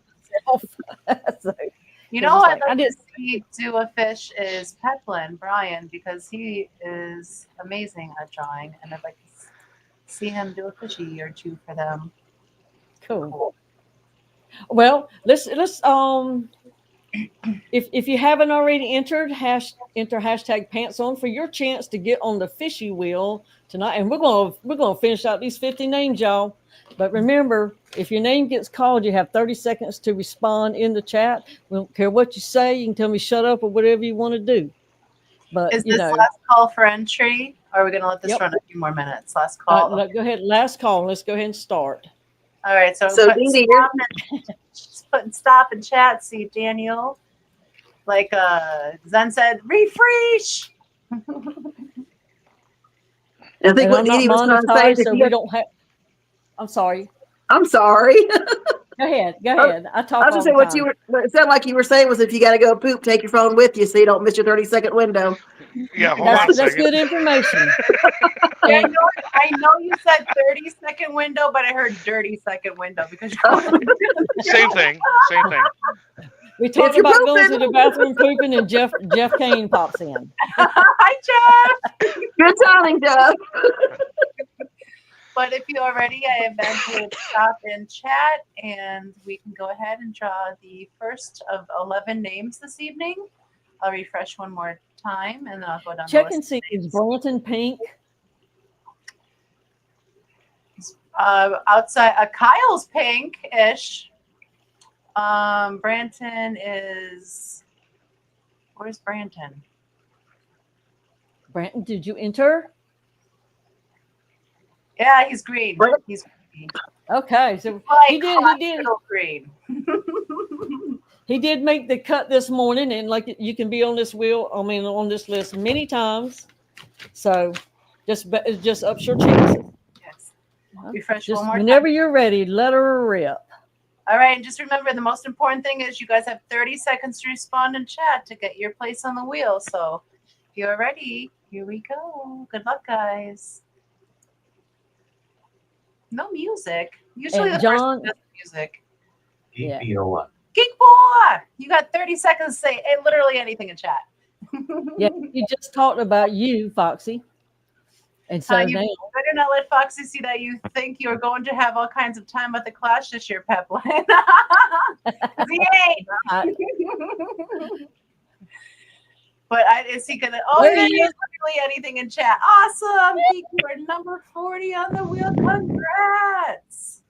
of myself. So, you know what I'd like to see do a fish is Petlin Brian, because he is amazing at drawing, and I'd like to see him do a fishy or two for them. Cool. Well, let's if you haven't already enter hashtag pants on for your chance to get on the fishy wheel tonight, and we're gonna finish out these 50 names, y'all. But remember, if your name gets called, you have 30 seconds to respond in the chat. We don't care what you say. You can tell me shut up or whatever you want to do. But is this last call for entry, or are we going to let this run a few more minutes? Last call. Go ahead. Last call. Let's go ahead and start. All right. So putting stop and chat. See Daniel. Like Zen said, refresh. I think what Edie was trying to say is so we don't have. I'm sorry. I'm sorry. Go ahead. I talk. I was going to say what it sounded like you were saying was, if you got to go poop, take your phone with you so you don't miss your 30-second window. Yeah, that's good information. I know you said 30-second window, but I heard dirty second window because same thing. We talked about going to the bathroom pooping, and Jeff Kane pops in. Hi, Jeff. Good timing, Jeff. But if you are ready, I invented stop and chat, and we can go ahead and draw the first of 11 names this evening. I'll refresh one more time, and then I'll go down. Check and see, is Branton pink? Outside, Kyle's pink-ish. Branton is. Where's Branton? Branton, did you enter? Yeah, he's green. He's green. Okay, so he did green. He did make the cut this morning, and like you can be on this on this list many times. So just ups your chances. Yes. Refresh just one more whenever time. you're ready, let her rip. All right, and just remember, the most important thing is you guys have 30 seconds to respond in chat to get your place on the wheel. So if you're ready, here we go. Good luck, guys. No music. Usually And the first John, one does the music. Yeah. Geek B01. Geek boy, you got 30 seconds to say literally anything in chat. yeah, you just talked about you, Foxy. And so You now, better not let Foxy see that you think you're going to have all kinds of time at the Clash this year, Pepline. He ain't. But is he gonna? Oh, There yeah, he he's is. literally anything in chat. Awesome, Geek, you are number 40 on the wheel. Congrats.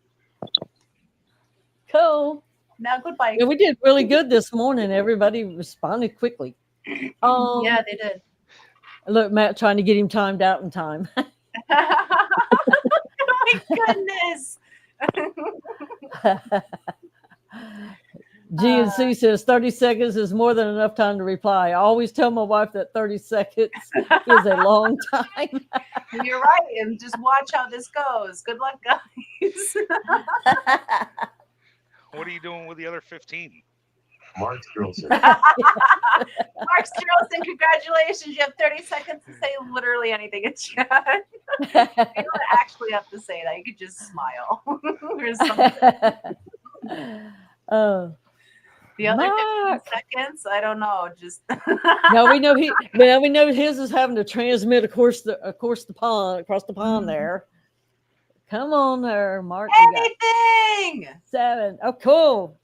Cool. Now goodbye. Yeah, we did really good this morning. Everybody responded quickly. Yeah, they did. Look, Matt trying to get him timed out in time. Oh my goodness. GNC says 30 seconds is more than enough time to reply. I always tell my wife that 30 seconds is a long time. You're right, and just watch how this goes. Good luck, guys. What are you doing with the other 15? Mark Strollson. Mark Strollson, congratulations. You have 30 seconds to say literally anything in chat. You don't actually have to say that. You could just smile or something. The other 15 seconds, I don't know. Just no, we know we know his is having to transmit across the pond there. Come on there, Mark. Anything. 7. Oh, cool.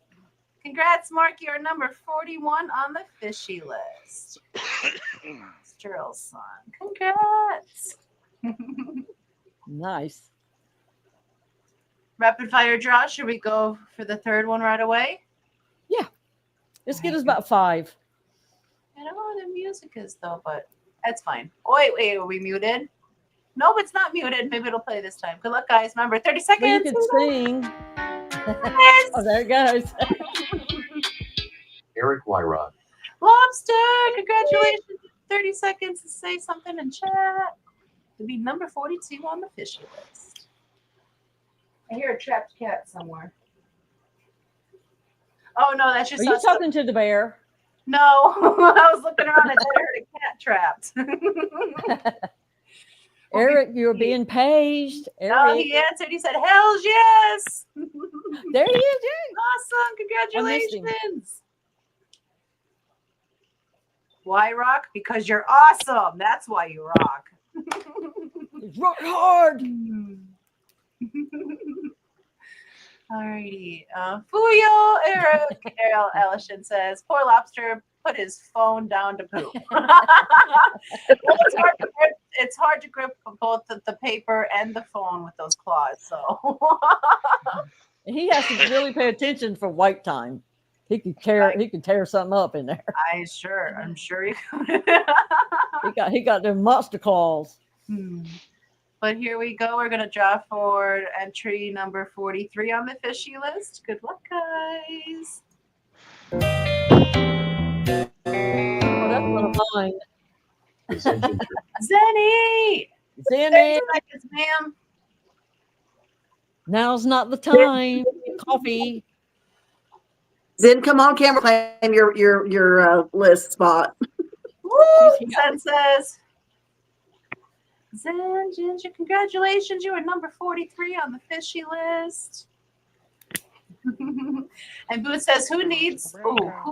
Congrats, Mark. You're number 41 on the fishy list. Sterl's son. Congrats. Nice. Rapid fire draw. Should we go for the third one right away? Yeah. Let's get us about 5. I don't know what the music is, though, but that's fine. Oh, wait. Are we muted? Nope, it's not muted. Maybe it'll play this time. Good luck, guys. Remember, 30 seconds. Well, you can sing. Yes. Oh, there it goes. Eric Wyrod. Lobster, congratulations. 30 seconds to say something in chat. To be number 42 on the fishy list. I hear a trapped cat somewhere. Oh, no, that's just Are you talking to the bear? No, I was looking around and I heard a cat trapped. Eric, you're being paged. Eric. Oh, he answered. He said, "Hells yes." There he is, Jake. Awesome. Congratulations. Why rock? Because you're awesome. That's why you rock. Rock hard. Alrighty. Fuyo Eric Ellison says, poor lobster put his phone down to poop. Well, it's hard to grip both the paper and the phone with those claws. So He has to really pay attention for wait time. He could tear something up in there. I'm sure he could. He got them monster claws. But here we go. We're gonna draw for entry number 43 on the fishy list. Good luck, guys. Oh, that's one of mine. Zenny! 30 seconds, ma'am. Now's not the time. Coffee. Zen, come on camera, claim your list spot. Woo! Zen says, Zen, Ginger, congratulations. You are number 43 on the fishy list. And Boo says, who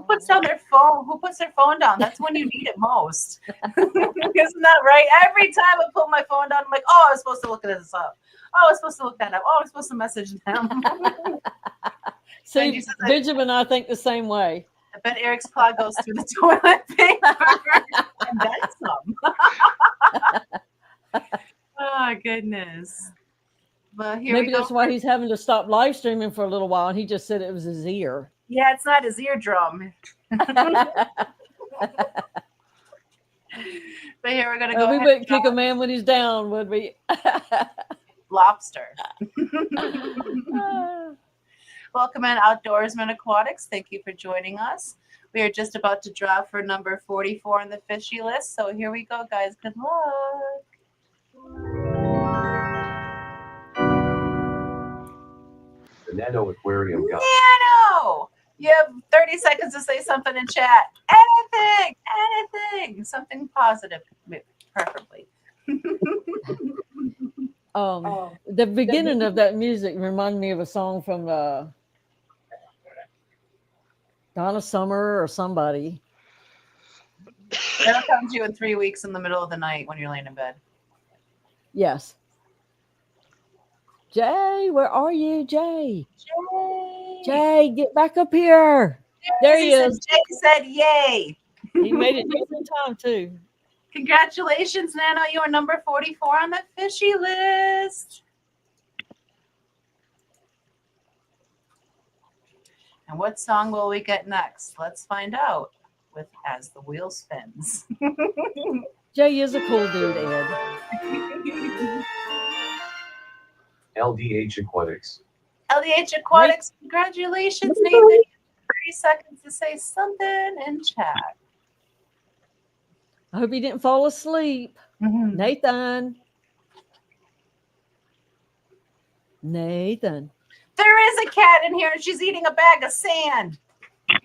puts down their phone? Who puts their phone down? That's when you need it most. Isn't that right? Every time I put my phone down, I'm like, oh, I was supposed to look this up. Oh, I was supposed to look that up. Oh, I was supposed to message them. See, Benjamin and I think the same way. I bet Eric's claw goes through the toilet paper. And that's some. Oh, goodness. Well, Maybe that's why he's having to stop live streaming for a little while. And he just said it was his ear. Yeah, it's not his eardrum. But here we're gonna go. We wouldn't kick a man when he's down, would we? Lobster. Welcome in, Outdoorsman Aquatics. Thank you for joining us. We are just about to draw for number 44 on the fishy list. So here we go, guys. Good luck. The Nano Aquarium Guy. Nano! You have 30 seconds to say something in chat. Anything. Something positive, preferably. The beginning of that music reminded me of a song from Donna Summer or somebody. That'll come to you in 3 weeks in the middle of the night when you're laying in bed. Yes. Jay, where are you, Jay? Jay, get back up here. There he is. Jay said, yay. He made it just in time, too. Congratulations, Nano. You are number 44 on the fishy list. And what song will we get next? Let's find out with As the Wheel Spins. Jay is a cool dude, Ed. LDH Aquatics. LDH Aquatics, congratulations, Nathan. You have 30 seconds to say something in chat. I hope he didn't fall asleep. Nathan. Nathan. There is a cat in here and she's eating a bag of sand.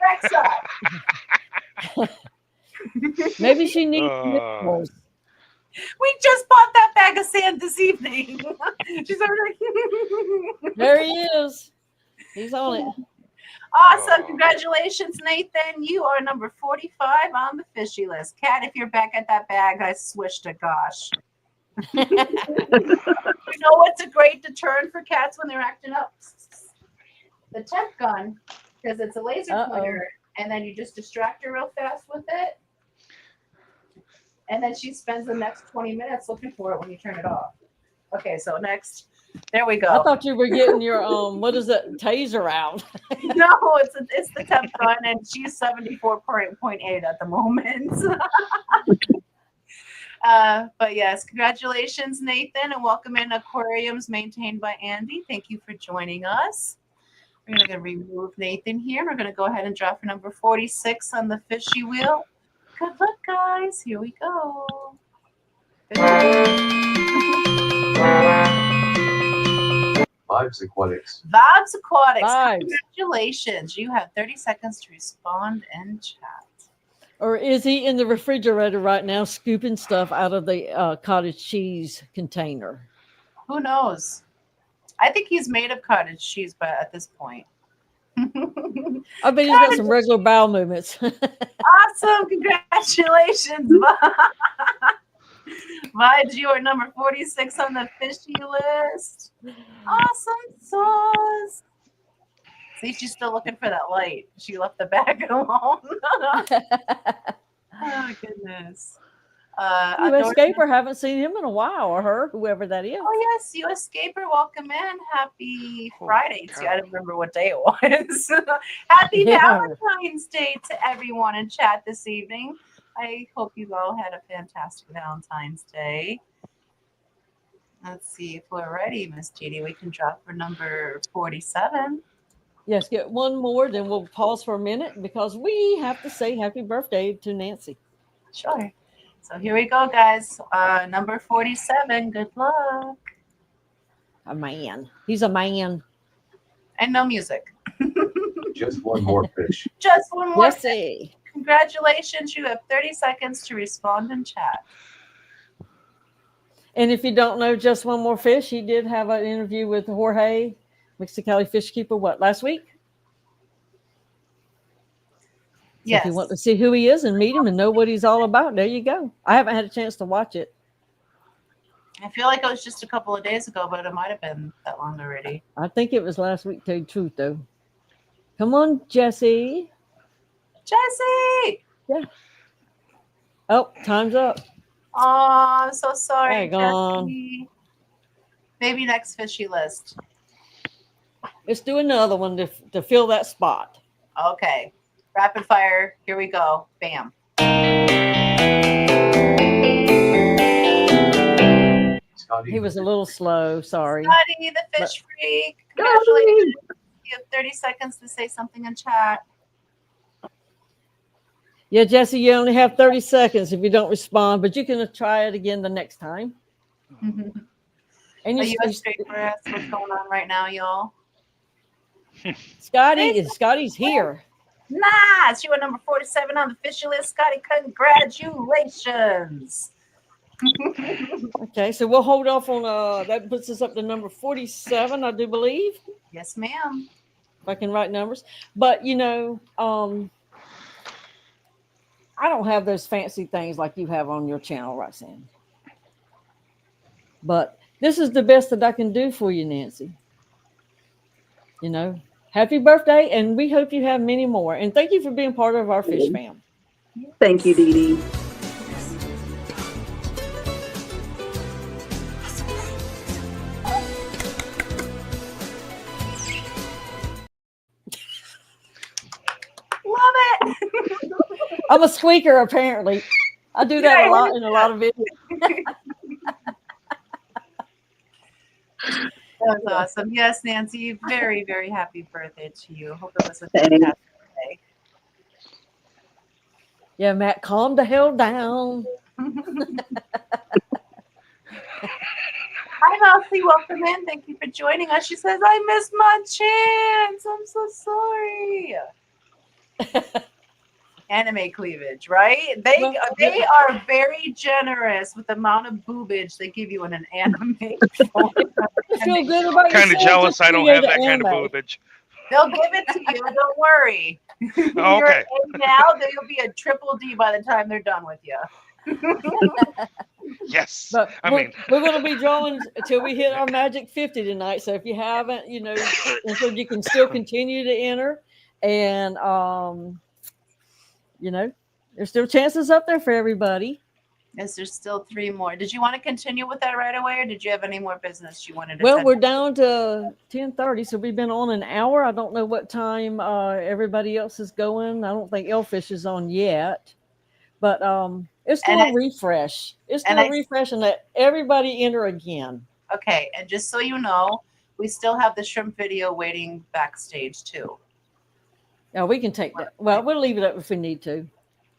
Rexa. Maybe she needs nipples. We just bought that bag of sand this evening. She's already. There he is. He's on it. Awesome. Congratulations, Nathan. You are number 45 on the fishy list. Kat, if you're back at that bag, I swish to gosh. You know what's a great deterrent for cats when they're acting up? The temp gun, because it's a laser pointer, and then you just distract her real fast with it. And then she spends the next 20 minutes looking for it when you turn it off. Okay, so next. There we go. I thought you were getting your what is it, taser out. No, it's the temp gun, and she's 74.8 at the moment. But yes, congratulations, Nathan, and welcome in Aquariums maintained by Andy. Thank you for joining us. We're going to remove Nathan here. We're going to go ahead and draw for number 46 on the fishy wheel. Good luck, guys. Here we go. Vibes Aquatics. Vibes Aquatics. Vibes. Congratulations. You have 30 seconds to respond and chat. Or is he in the refrigerator right now scooping stuff out of the cottage cheese container? Who knows? I think he's made of cottage cheese, but at this point. I bet he's got some regular bowel movements. Awesome. Congratulations. Vibes, you are number 46 on the fishy list. Awesome sauce. See, she's still looking for that light. She left the bag alone. Oh, goodness. You escaper, haven't seen him in a while, or her, whoever that is. Oh, yes, you escaper. Welcome in. Happy Friday. See, I didn't remember what day it was. Happy Valentine's Day to everyone in chat this evening. I hope you all had a fantastic Valentine's Day. Let's see if we're ready, Miss Judy. We can drop for number 47. Yes, get one more, then we'll pause for a minute because we have to say happy birthday to Nancy. Sure. So here we go, guys. Number 47. Good luck. A man. He's a man. And no music. Just one more fish. Just one more. Let's see. Congratulations. You have 30 seconds to respond in chat. And if you don't know Just One More Fish, he did have an interview with Jorge, Mexicali Fish Keeper, last week? So Yes. if you want to see who he is and meet him and know what he's all about, there you go. I haven't had a chance to watch it. I feel like it was just a couple of days ago, but it might have been that long already. I think it was last week, to tell you the truth, though. Come on, Jesse. Jesse! Yeah. Oh, time's up. Oh, I'm so sorry, Dang on. Jesse. Maybe next fishy list. Let's do another one to fill that spot. Okay. Rapid fire. Here we go. Bam. Scotty. He was a little slow. Sorry. Scotty, the fish freak. Congratulations. You have 30 seconds to say something in chat. Yeah, Jesse, you only have 30 seconds if you don't respond, but you can try it again the next time. And Are you a straight for us? What's going on right now, y'all? Scotty's here. Nice. You are number 47 on the fishy list. Scotty, congratulations. Okay, so we'll hold off on that puts us up to number 47, I do believe, Yes, ma'am. if I can write numbers. But I don't have those fancy things like you have on your channel, Roxanne. But this is the best that I can do for you, Nancy. Happy birthday, and we hope you have many more. And thank you for being part of our fish fam. Thank you, Dee Dee. Love it. I'm a squeaker, apparently. I do that a lot in a lot of videos. That was awesome. Yes, Nancy, very, very happy birthday to you. Hope it was a Thanks. fantastic day. Yeah, Matt, calm the hell down. Hi, Mousy. Welcome in. Thank you for joining us. She says, I missed my chance. I'm so sorry. Anime cleavage, right? They are very generous with the amount of boobage they give you in an anime. I feel good about Kind of yourself. jealous Just I don't create have that an kind of anime. boobage. They'll give it to you. Don't worry. Oh, You're okay. A now. They'll be a triple D by the time they're done with you. Yes. But I we're mean, going to be drawing until we hit our magic 50 tonight. So if you haven't, entered, you can still continue to enter. And, there's still chances up there for everybody. Yes, there's still 3 more. Did you want to continue with that right away, or did you have any more business you wanted to Well, send? we're down to 10:30, so we've been on an hour. I don't know what time everybody else is going. I don't think Elfish is on yet. But it's still a refresh. It's still a refresh, and let everybody enter again. Okay, and just so you know, we still have the shrimp video waiting backstage too. Yeah, we can take that. Well, we'll leave it up if we need to.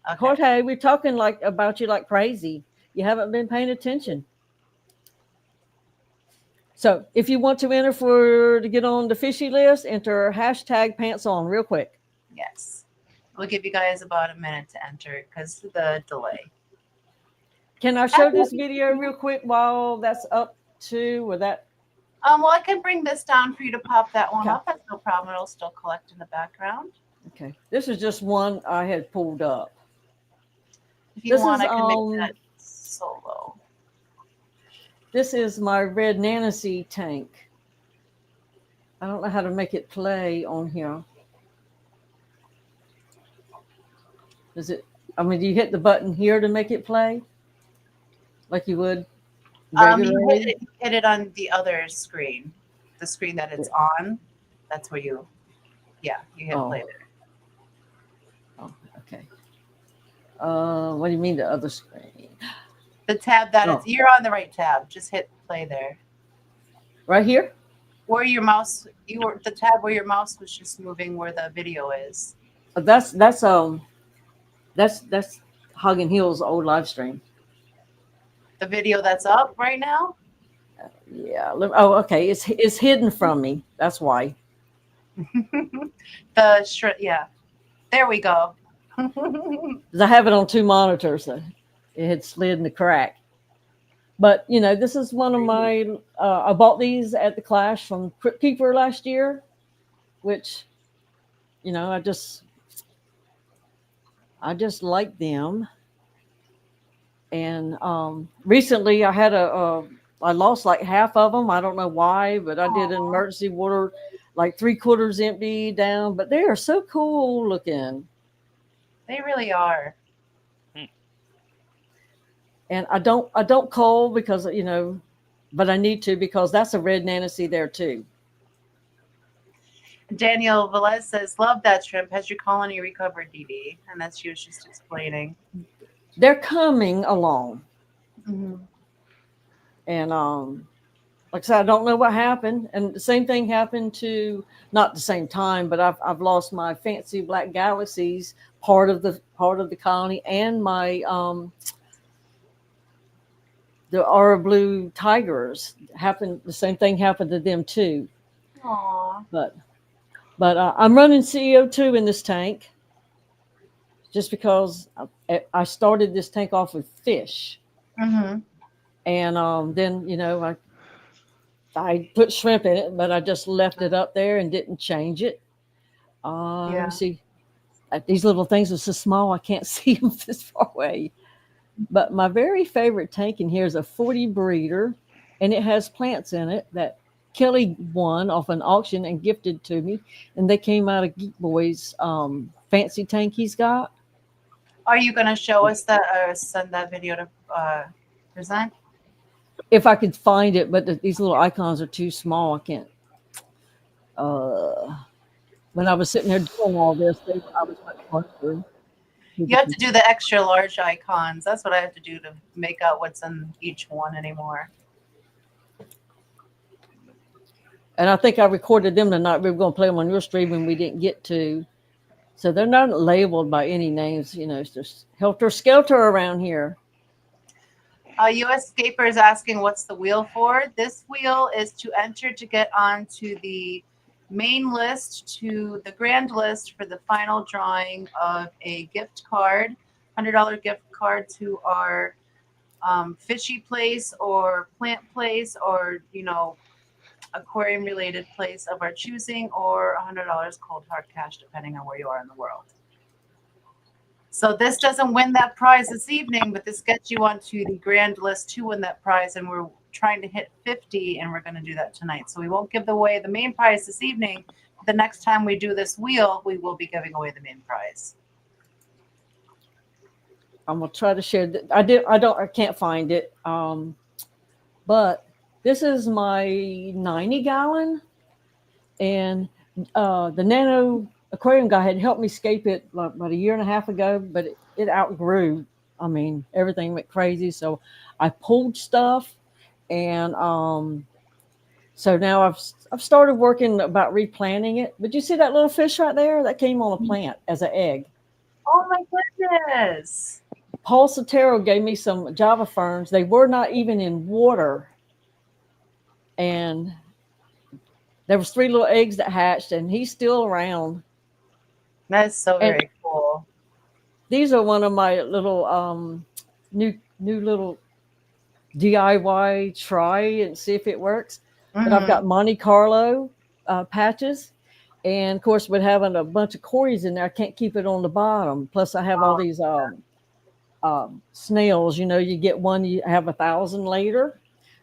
Okay. Jorge, we're talking about you like crazy. You haven't been paying attention. So if you want to enter to get on the fishy list, enter hashtag pants on real quick. Yes. We'll give you guys about a minute to enter because of the delay. Can I show this video real quick while that's up to, or that? Well, I can bring this down for you to pop that one up. That's no problem. It'll still collect in the background. Okay. This is just one I had pulled up. If you want, I can make that solo. This is my red Nancy tank. I don't know how to make it play on here. Do you hit the button here to make it play? Like you would regularly? You hit it on the other screen. The screen that it's on. That's where you hit play there. Oh, okay. What do you mean the other screen? The tab you're on the right tab. Just hit play there. Right here? Where your mouse, the tab where your mouse was just moving, where the video is. That's Hugging Hill's old live stream. The video that's up right now? Yeah. Oh, okay. It's hidden from me. That's why. Yeah. There we go. Because I have it on 2 monitors. So it had slid in the crack. But, this is one of my, I bought these at the Clash from Crypt Keeper last year, which, I just like them. And recently I had I lost like half of them. I don't know why, but I did an emergency water, like 3/4 empty down, but they are so cool looking. They really are. And I don't cull because, but I need to, because that's a red Nancy there too. Daniel Velez says, love that shrimp. Has your colony recovered, Dee Dee? And that's you just explaining. They're coming along. Mm-hmm. And like I said, I don't know what happened. And the same thing happened to, not the same time, but I've lost my fancy black galaxies, part of the colony, and my the aura blue tigers. The same thing happened to them too. Aww. But I'm running CO2 in this tank just because I started this tank off with fish. Mm-hmm. And then, I put shrimp in it, but I just left it up there and didn't change it. Let me Yeah. see. These little things are so small I can't see them this far away. But my very favorite tank in here is a 40 breeder, and it has plants in it that Kelley won off an auction and gifted to me. And they came out of Geek Boy's fancy tank he's got. Are you going to show us that or send that video to present? If I could find it, but these little icons are too small. I can't. When I was sitting there doing all this, I was much closer. You have to do the extra large icons. That's what I have to do to make out what's in each one anymore. And I think I recorded them tonight. We were going to play them on your stream and we didn't get to. So they're not labeled by any names. It's just helter skelter around here. US Scaper is asking, what's the wheel for? This wheel is to enter to get onto the main list to the grand list for the final drawing of a gift card, $100 gift card to our fishy place or plant place or, aquarium related place of our choosing, or $100 cold hard cash, depending on where you are in the world. So this doesn't win that prize this evening, but this gets you onto the grand list to win that prize. And we're trying to hit 50, and we're going to do that tonight. So we won't give away the main prize this evening. The next time we do this wheel, we will be giving away the main prize. I'm gonna try to share. I can't find it. But this is my 90-gallon, and the Nano aquarium guy had helped me scape it about a year and a half ago, but it outgrew. I mean, everything went crazy. So I pulled stuff, and so now I've started working about replanting it. But you see that little fish right there? That came on a plant as an egg. Oh my goodness. Paul Sotero gave me some Java ferns. They were not even in water. And there was 3 little eggs that hatched, and he's still around. That's so very cool. These are one of my little new little DIY try and see if it works. But I've got Monte Carlo patches, and of course, with having a bunch of cories in there, I can't keep it on the bottom. Plus, I have all these snails. You get one, you have 1,000 later.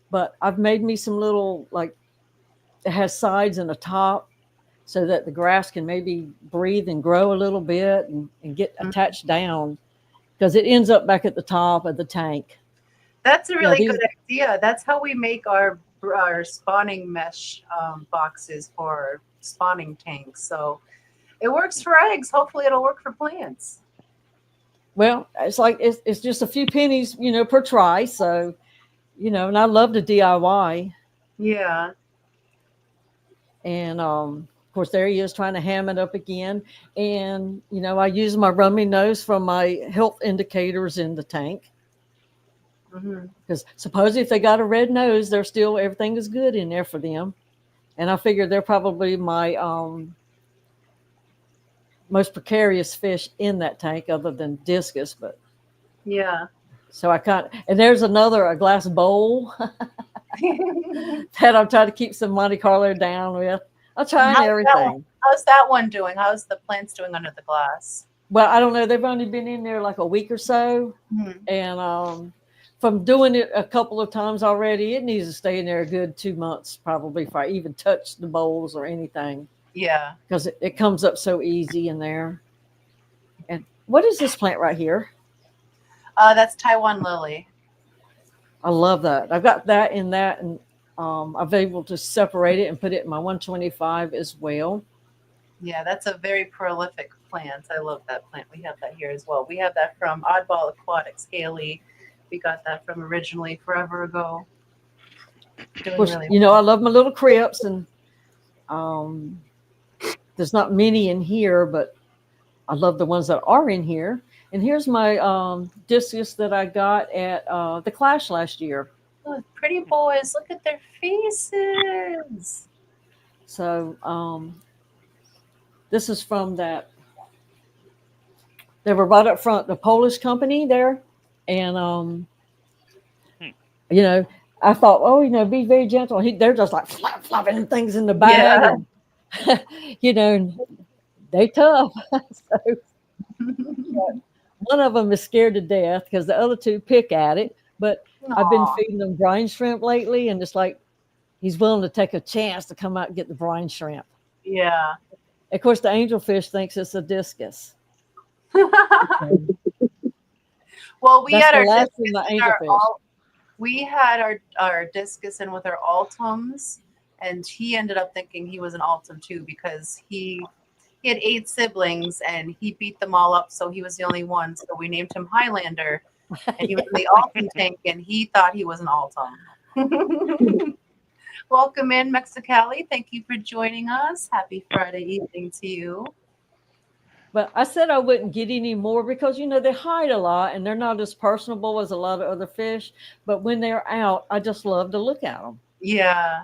But I've made me some little, it has sides and a top so that the grass can maybe breathe and grow a little bit and get attached down, because it ends up back at the top of the tank. That's a really good idea. That's how we make our spawning mesh boxes for spawning tanks. So it works for eggs. Hopefully it'll work for plants. Well, it's just a few pennies, per try. So, and I love to DIY. Yeah. And of course, there he is trying to ham it up again. And, I use my rummy nose from my health indicators in the tank. Because supposedly if they got a red nose, everything is good in there for them. And I figured they're probably my most precarious fish in that tank other than discus. But yeah. So and there's a glass bowl that I'm trying to keep some Monte Carlo down with. I'm trying everything. How's that one doing? How's the plants doing under the glass? Well, I don't know. They've only been in there like a week or so. And from doing it a couple of times already, it needs to stay in there a good 2 months probably if I even touch the bowls or anything. Yeah. Because it comes up so easy in there. And what is this plant right here? That's Taiwan lily. I love that. I've got that in that, and I've been able to separate it and put it in my 125 as well. Yeah, that's a very prolific plant. I love that plant. We have that here as well. We have that from Oddball Aquatics, Haley. We got that from originally forever ago. Of course, I love my little crypts, and there's not many in here, but I love the ones that are in here. And here's my discus that I got at the Clash last year. Oh, pretty boys. Look at their faces. So this is from that. They were right up front, the Polish company there. And You know, I thought, oh, be very gentle. They're just like flopping things in the bag, Yeah. and and they tough. So one of them is scared to death because the other two pick at it. But I've been Aw. feeding them brine shrimp lately, and it's like he's willing to take a chance to come out and get the brine shrimp. Yeah. Of course, the angelfish thinks it's a discus. So Well, we that's had the our last discus of the in our angelfish. we had our discus in with our Altums, and he ended up thinking he was an Altum too because he had 8 siblings and he beat them all up, so he was the only one. So we named him Highlander, and he was in the Altum tank, and he thought he was an Altum. Welcome in, Mexicali. Thank you for joining us. Happy Friday evening to you. But I said I wouldn't get any more because, they hide a lot and they're not as personable as a lot of other fish. But when they're out, I just love to look at them. Yeah.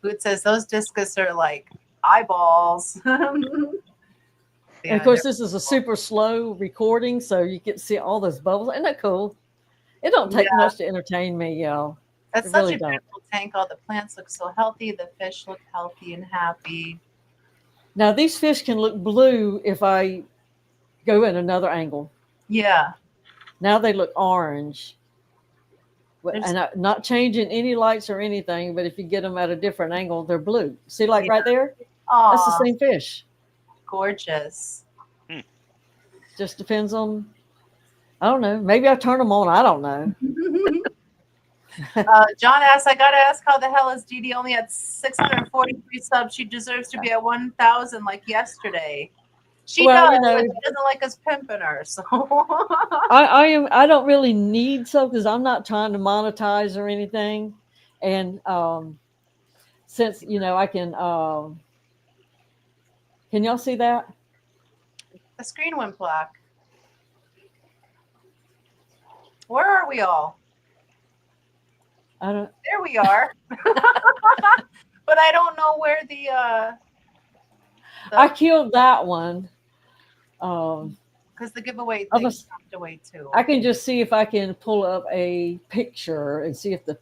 Boot says those discus are like eyeballs. And of course, this is a super slow recording, so you get to see all those bubbles. Isn't that cool? It don't take much to entertain me, y'all. That's It such really a don't. beautiful tank. All the plants look so healthy. The fish look healthy and happy. Now, these fish can look blue if I go in another angle. Yeah. Now they look orange. And I'm not changing any lights or anything, but if you get them at a different angle, they're blue. See, like right there? That's the same fish. Gorgeous. Just depends on, I don't know. Maybe I turn them on. I don't know. John asks, I got to ask, how the hell is Dee Dee only at 643 subs? She deserves to be at 1,000 like yesterday. She does, but she doesn't like us pimping her. So I don't really need so because I'm not trying to monetize or anything. And since, I can y'all see that? the screen went black. Where are we all? I don't. There we are. But I don't know where the I killed that one. Because the giveaway thing stopped away too. I can just see if I can pull up a picture and see if the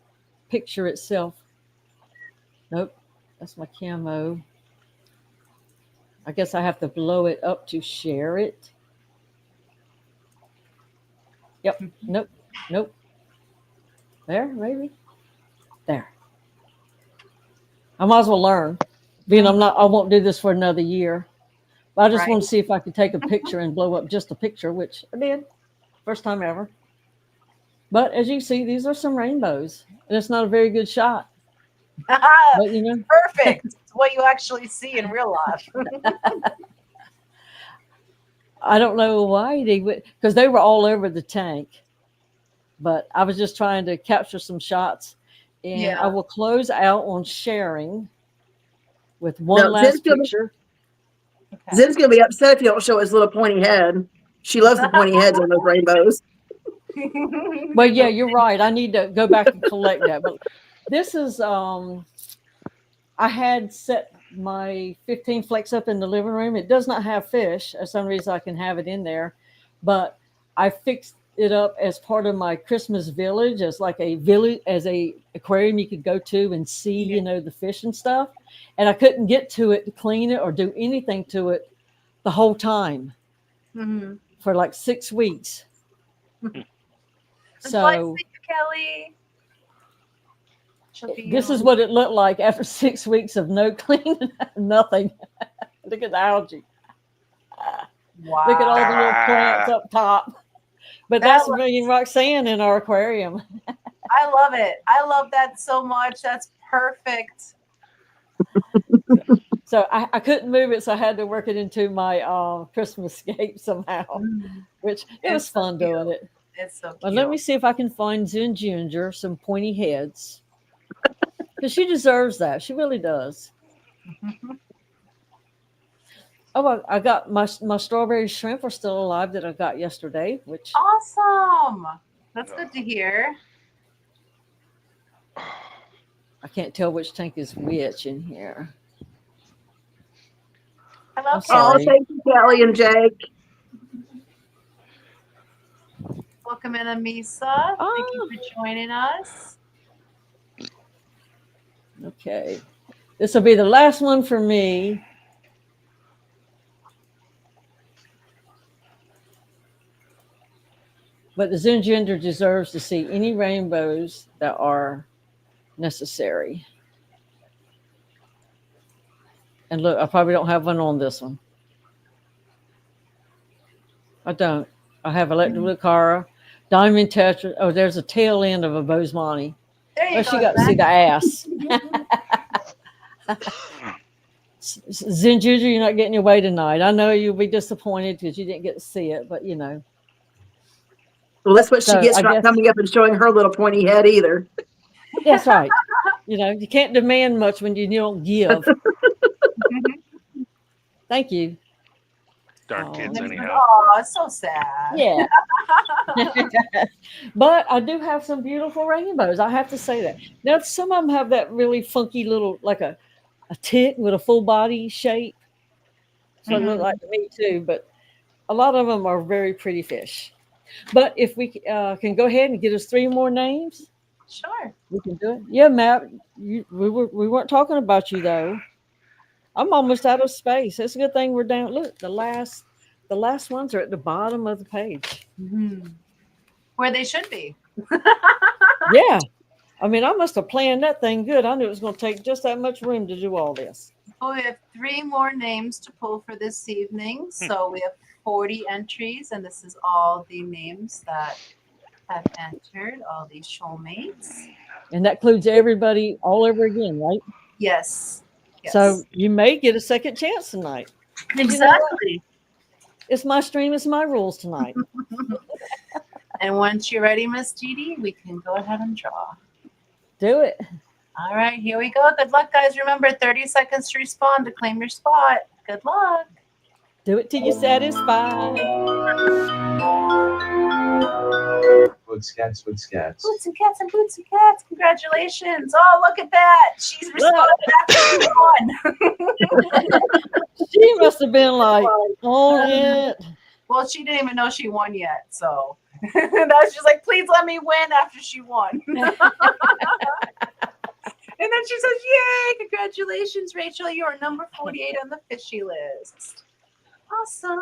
picture itself. Nope, that's my camo. I guess I have to blow it up to share it. Yep. Nope. There, maybe. There. I might as well learn. Being I won't do this for another year. But I just want to see if I could take a picture and blow up just a picture, which I did. First time ever. But as you see, these are some rainbows. And it's not a very good shot. But perfect. It's what you actually see in real life. I don't know why they would, because they were all over the tank. But I was just trying to capture some shots. And I will close out on sharing with one last picture. Zen's going to be upset if you don't show his little pointy head. She loves the pointy heads on those rainbows. Well, yeah, you're right. I need to go back and collect that. But this is, I had set my 15 flex up in the living room. It does not have fish. For some reason I can have it in there. But I fixed it up as part of my Christmas village, as like a village, as a aquarium you could go to and see, the fish and stuff. And I couldn't get to it to clean it or do anything to it the whole time for like 6 weeks. So Kelley. This is what it looked like after 6 weeks of no cleaning, nothing. Look at the algae. Wow. Look at all the little plants up top. But that's me and Roxanne in our aquarium. I love it. I love that so much. That's perfect. So I couldn't move it, so I had to work it into my Christmas scape somehow, which it was fun doing it. It's so cute. But let me see if I can find Zen Ginger some pointy heads. Because she deserves that. She really does. Oh, I got my strawberry shrimp are still alive that I got yesterday, which awesome. That's good to hear. I can't tell which tank is which in here. Hello, Kelley. Oh, thank you, Kelley and Jake. Welcome in, Amisa. Thank you for joining us. Okay. This will be the last one for me. But the Zoom gender deserves to see any rainbows that are necessary. And look, I probably don't have one on this one. I don't. I have Electra Lucara, Diamond Tetra. Oh, there's a tail end of a Bosemani. There you Well, go. she got to see the ass. Zen Juju, you're not getting your way tonight. I know you'll be disappointed because you didn't get to see it, but you know. Well, that's what she So, gets I for not guess- coming up and showing her little pointy head either. That's right. You know, you can't demand much when you don't give. Thank you. Darn Oh, kids, And anyhow. oh, it's so sad. Yeah. But I do have some beautiful rainbows. I have to say that. Now, some of them have that really funky little, like a tick with a full body shape. So it look like to me too. But a lot of them are very pretty fish. But if we can go ahead and get us 3 more names, Sure. we can do it. Yeah, Matt, we weren't talking about you though. I'm almost out of space. It's a good thing we're down. Look, the last ones are at the bottom of the page. Where they should be. Yeah. I mean, I must have planned that thing good. I knew it was going to take just that much room to do all this. Well, we have 3 more names to pull for this evening. So we have 40 entries, and this is all the names that have entered, all these soulmates. And that includes everybody all over again, right? Yes. So you may get a second chance tonight. Exactly. It's my stream, it's my rules tonight. And once you're ready, Miss Dee Dee, we can go ahead and draw. Do it. All right, here we go. Good luck, guys. Remember, 30 seconds to respond to claim your spot. Good luck. Do it till you're satisfied. Boots, cats, boots, cats. Boots and cats and boots and cats. Congratulations. Oh, look at that. She's responded after she won. She must have been like, on it. Well, she didn't even know she won yet. So that's just like, please let me win after she won. And then she says, yay, congratulations, Rachel. You are number 48 on the fishy list. Awesome.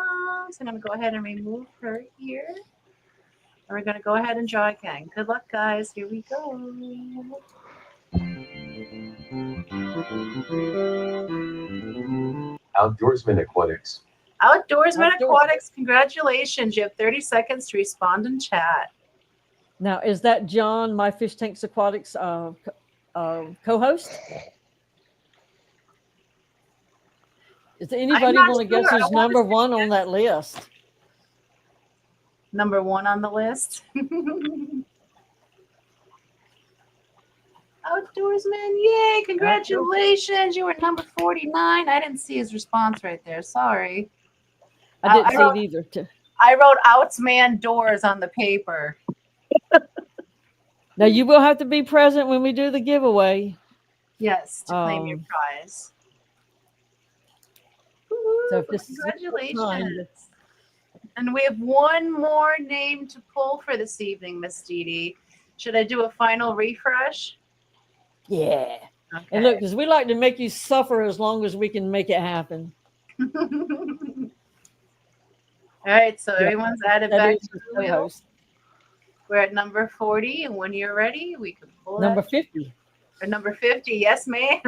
So I'm going to go ahead and remove her here. And we're going to go ahead and draw again. Good luck, guys. Here we go. Outdoorsman Aquatics. Outdoorsman Aquatics, congratulations. You have 30 seconds to respond in chat. Now, is that John, My Fish Tanks Aquatics co-host? Is anybody not want to guess sure. who's number 1 on that list? Number 1 on the list. Outdoorsman, yay, congratulations. You were number 49. I didn't see his response right there. Sorry. I didn't see it either. I wrote Outsman Doors on the paper. Now, you will have to be present when we do the giveaway. Yes, to claim your prize. So if this Congratulations. And we have 1 more name to pull for this evening, Miss Dee Dee. Should I do a final refresh? Yeah. Okay. And look, because we like to make you suffer as long as we can make it happen. All right, so everyone's added That back is to the the wheel. co-host. We're at number 40, and when you're ready, we can pull Number that. 50. Or number 50, yes, ma'am.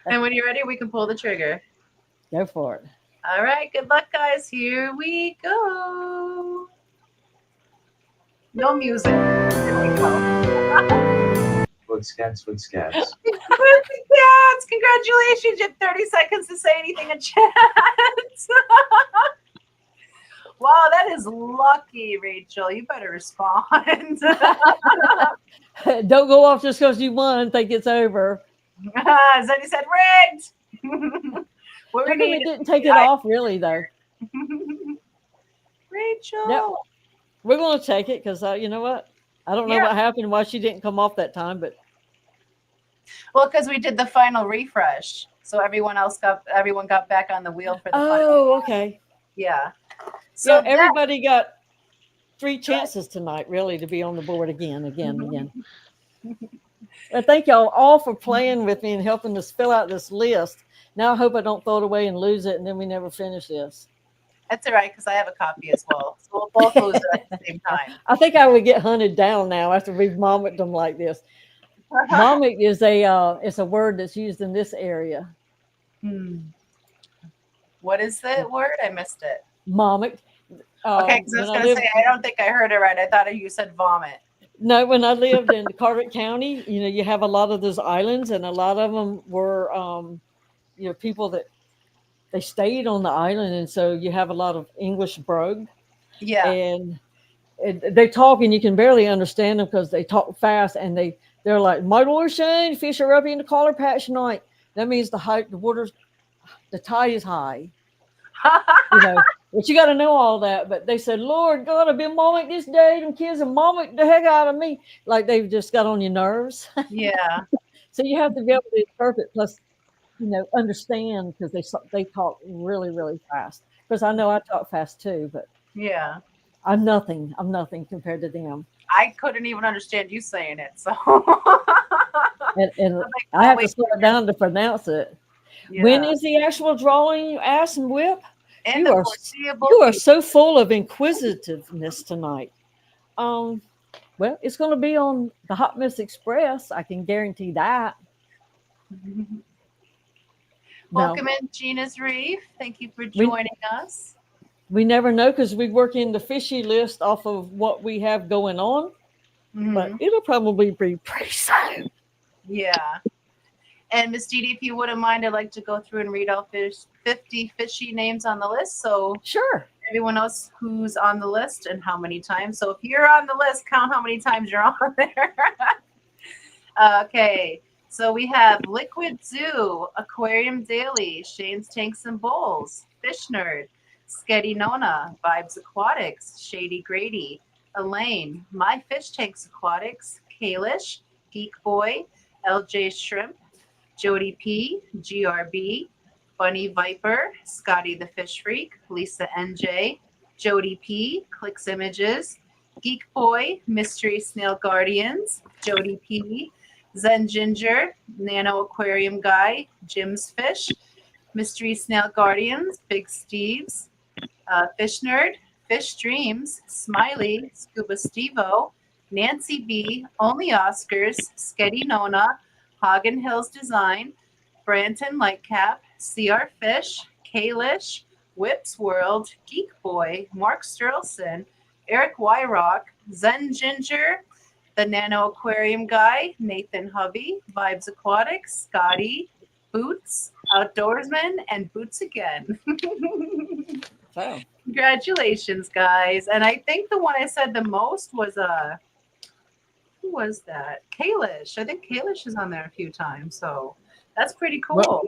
And when you're ready, we can pull the trigger. Go for it. All right, good luck, guys. Here we go. No music. Here we go. Boots, cats, boots, cats. Yes, congratulations. You have 30 seconds to say anything in chat. Wow, that is lucky, Rachel. You better respond. Don't go off just because you won and think it's over. Zenny said rigged. We're We gonna need didn't take it off, really, though. Rachel. No, we're going to take it because, you know what? I don't know what happened, why she didn't come off that time, but. Well, because we did the final refresh. So everyone got back on the wheel for the final. Oh, okay. Yeah. So everybody got three chances tonight, really, to be on the board again. Well, thank y'all all for playing with me and helping us fill out this list. Now I hope I don't throw it away and lose it, and then we never finish this. That's all right, because I have a copy as well. So we'll both lose it at the same time. I think I would get hunted down now after we've mommicked them like this. Mommick is it's a word that's used in this area. What is the word? I missed it. Mommick. Okay, because I was going to say, I don't think I heard it right. I thought you said vomit. No, when I lived in Carteret County, you have a lot of those islands, and a lot of them were, people that they stayed on the island, and so you have a lot of English brogue. Yeah. And they talk, and you can barely understand them because they talk fast, and they're like, "My Lord Shane, fish are up in the collar patch tonight." That means the tide is high. But you got to know all that. But they said, "Lord God, I've been mommicked this day. Them kids have mommicked the heck out of me." Like they've just got on your nerves. Yeah. So you have to be able to interpret, plus, understand, because they talk really, really fast. Because I know I talk fast too, but yeah, I'm nothing compared to them. I couldn't even understand you saying it. So and I have to slow it down to pronounce it. Yeah. When is the actual drawing, you ask, and Whip? You are so full of inquisitiveness tonight. Well, it's going to be on the Hot Mess Express. I can guarantee that. Welcome in, Gina's Reef. Thank you for joining us. We never know, because we work in the fishy list off of what we have going on, but it'll probably be pretty soon. Yeah. And Miss Dee Dee, if you wouldn't mind, I'd like to go through and read all 50 fishy names on the list. So sure, everyone knows who's on the list and how many times. So if you're on the list, count how many times you're on there. Okay. So we have Liquid Zoo, Aquarium Daily, Shane's Tanks and Bowls, Fish Nerd, Sketty Nona, Vibes Aquatics, Shady Grady, Elaine, My Fish Tanks Aquatics, Kalish, Geek Boy, LJ Shrimp, Jody P, GRB, Bunny Viper, Scotty the Fish Freak, Lisa NJ, Jody P, Clicks Images, Geek Boy, Mystery Snail Guardians, Jody P, Zen Ginger, Nano Aquarium Guy, Jim's Fish, Mystery Snail Guardians, Big Steve's, Fish Nerd, Fish Dreams, Smiley, Scuba Stevo, Nancy B, Only Oscars, Sketty Nona, Hagen Hills Design, Branton Lightcap, CR Fish, Kalish, Whips World, Geek Boy, Mark Sturlson, Eric Wyrock, Zen Ginger, the Nano Aquarium Guy, Nathan Hovey, Vibes Aquatics, Scotty, Boots, Outdoorsman, and Boots again. Wow. Congratulations, guys. And I think the one I said the most was who was that? Kalish. I think Kalish is on there a few times, so that's pretty cool. Well,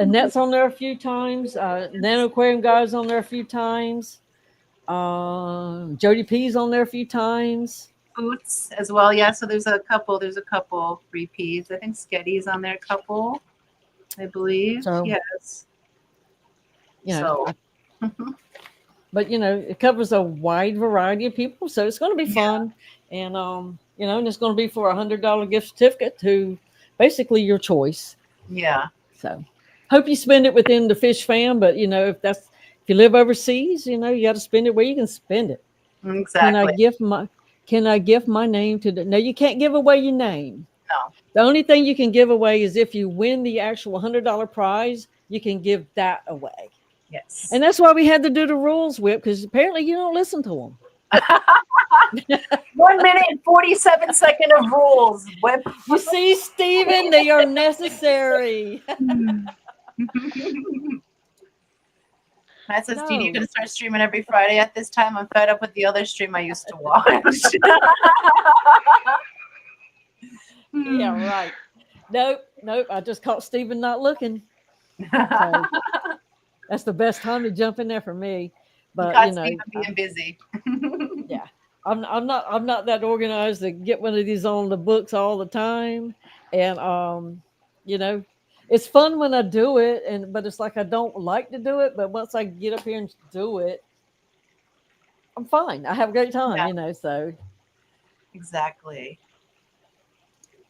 Annette's on there a few times. Nano Aquarium Guy's on there a few times. Jody P's on there a few times. Boots as well, yeah. So there's a couple repeats. I think Sketty's on there a couple, I believe. So, yes. But it covers a wide variety of people, so it's going to be fun. And and it's going to be for $100 gift certificate to basically your choice. Yeah. So hope you spend it within the fish fam, but if you live overseas, you got to spend it where you can spend it. Exactly. Can I gift my name to no, you can't give away your name. No. The only thing you can give away is if you win the actual $100 prize, you can give that away. Yes. And that's why we had to do the rules, Whip, because apparently you don't listen to them. 1 minute and 47 seconds of rules, Whip. You see, Stephen, they are necessary. That says, Dee Dee, you're going to start streaming every Friday at this time. I'm fed up with the other stream I used to watch. Yeah, right. Nope. I just caught Stephen not looking. So that's the best time to jump in there for me. But Stephen being busy. Yeah. I'm not that organized to get one of these on the books all the time. And it's fun when I do it, but it's like I don't like to do it. But once I get up here and do it, I'm fine. I have a great time, Yeah. so. Exactly.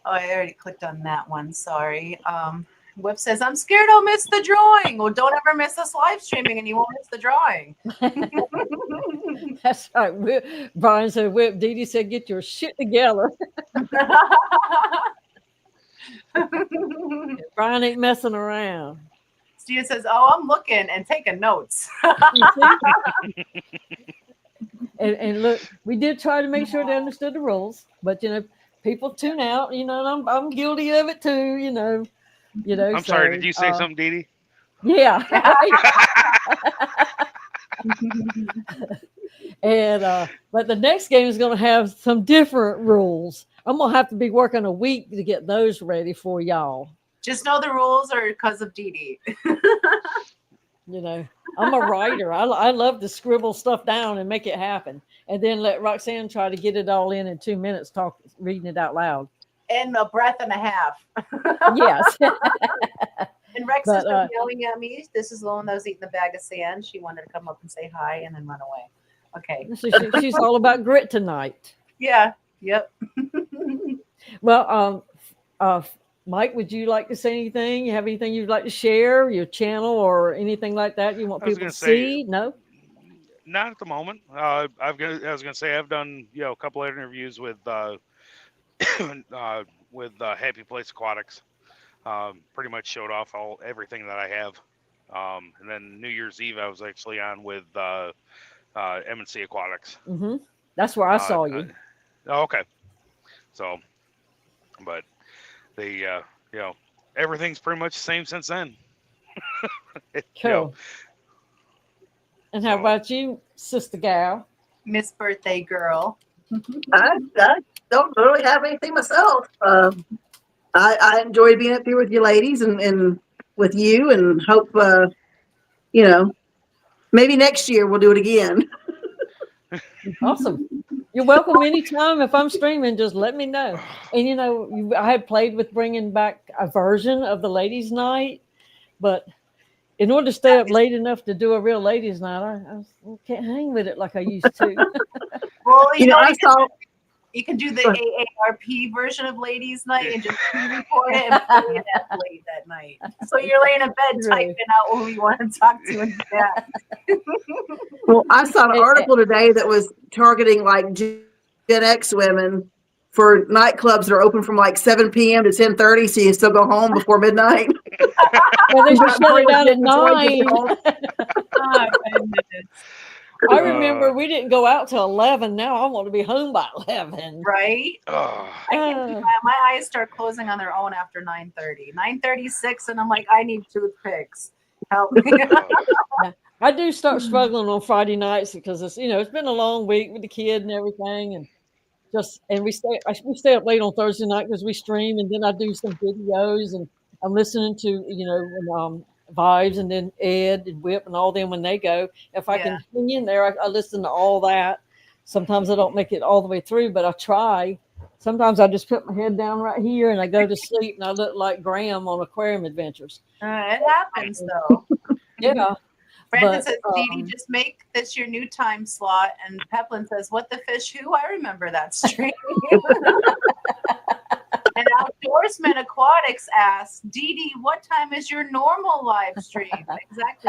Oh, I already clicked on that one. Sorry. Whip says, I'm scared I'll miss the drawing. Well, don't ever miss us live streaming and you won't miss the drawing. That's right. Brian said, Whip, Dee Dee said, get your shit together. Brian ain't messing around. Steve says, oh, I'm looking and taking notes. You see? And look, we did try to make sure they understood the rules, but people tune out, and I'm guilty of it too, I'm sorry. Did you say something, Dee Dee? Yeah. And but the next game is going to have some different rules. I'm going to have to be working a week to get those ready for y'all. Just know the rules are because of Dee Dee. I'm a writer. I love to scribble stuff down and make it happen, and then let Roxanne try to get it all in 2 minutes, reading it out loud. In a breath and a half. Yes. And Rex has been yelling at me. This is the one that was eating the bag of sand. She wanted to come up and say hi and then run away. Okay. She's all about grit tonight. Yeah. Yep. Well, Mike, would you like to say anything? You have anything you'd like to share, your channel or anything like that you want people to see? No? Not at the moment. I was going to say I've done a couple of interviews with Happy Place Aquatics. Pretty much showed off everything that I have. And then New Year's Eve I was actually on with M&C Aquatics. Mm-hmm. That's where I saw you. Okay. So, but everything's pretty much the same since then. Cool. And how about you, sister gal? Miss Birthday Girl. I don't really have anything myself. I enjoyed being up here with you ladies and with you, and hope maybe next year we'll do it again. Awesome. You're welcome anytime. If I'm streaming, just let me know. And I had played with bringing back a version of the ladies' night, but in order to stay up late enough to do a real ladies' night, I can't hang with it like I used to. Well, I saw. You can do the AARP version of Ladies' Night and just record it and play it late that night. So you're laying in bed typing out who you want to talk to and chat. Well, I saw an article today that was targeting like Gen X women for nightclubs that are open from like 7 p.m. to 10:30, so you can still go home before midnight. Well, they should shut it down at 9. Oh, goodness. I remember we didn't go out till 11. Now I want to be home by 11. Right? My eyes start closing on their own after 9:30. 9:36, and I'm like, I need toothpicks. Help me. I do start struggling on Friday nights because it's been a long week with the kid and everything, and we stay up late on Thursday night because we stream, and then I do some videos, and I'm listening to Vibes and then Ed and Whip and all them when they go. If I can hang in there, I listen to all that. Sometimes I don't make it all the way through, but I try. Sometimes I just put my head down right here and I go to sleep and I look like Graham on Aquarium Adventures. It happens though. Yeah. Brandon says, Dee Dee, just make this your new time slot. And Peplin says, what the fish who? I remember that stream. And Outdoorsman Aquatics asks, Dee Dee, what time is your normal live stream? Exactly.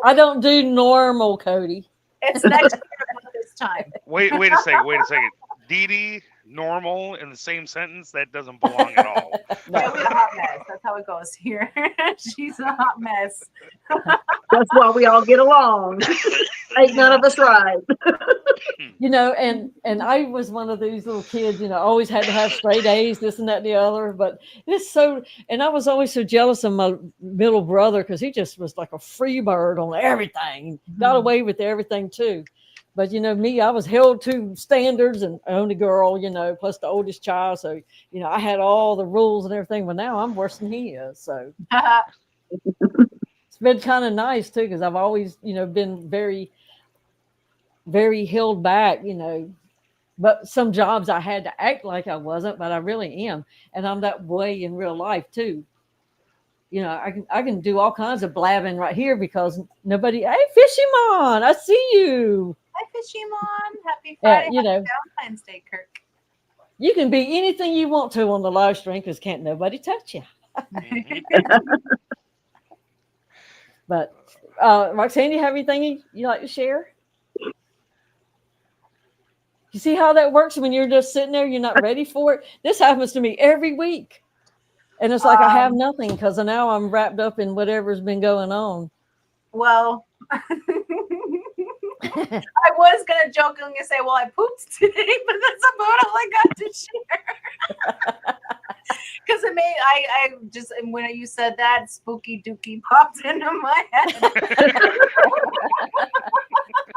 I don't do normal, Cody. It's next year about this time. Wait a second. Dee Dee, normal in the same sentence? That doesn't belong at all. No. Yeah, we're a hot mess. That's how it goes here. She's a hot mess. That's why we all get along. Ain't none of us right. And I was one of these little kids, always had to have straight A's, this and that and the other. But and I was always so jealous of my middle brother because he just was like a free bird on everything, got away with everything too. But me, I was held to standards and only girl, plus the oldest child. So, I had all the rules and everything. But now I'm worse than he is. So it's been kind of nice too, because I've always, been very, very held back, but some jobs I had to act like I wasn't, but I really am. And I'm that way in real life too. I can do all kinds of blabbing right here because nobody, hey, Fishy Mon, I see you. Hi, Fishimon. Happy Friday. You know, Happy Valentine's Day, Kirk. you can be anything you want to on the live stream because can't nobody touch you. Mhm. But Roxanne, you have anything you like to share? You see how that works when you're just sitting there, you're not ready for it? This happens to me every week. And it's like I have nothing because now I'm wrapped up in whatever's been going on. Well, I was gonna jokingly say, well, I pooped today, but that's about all I got to share. Because it made I just when you said that, spooky dookie popped into my head.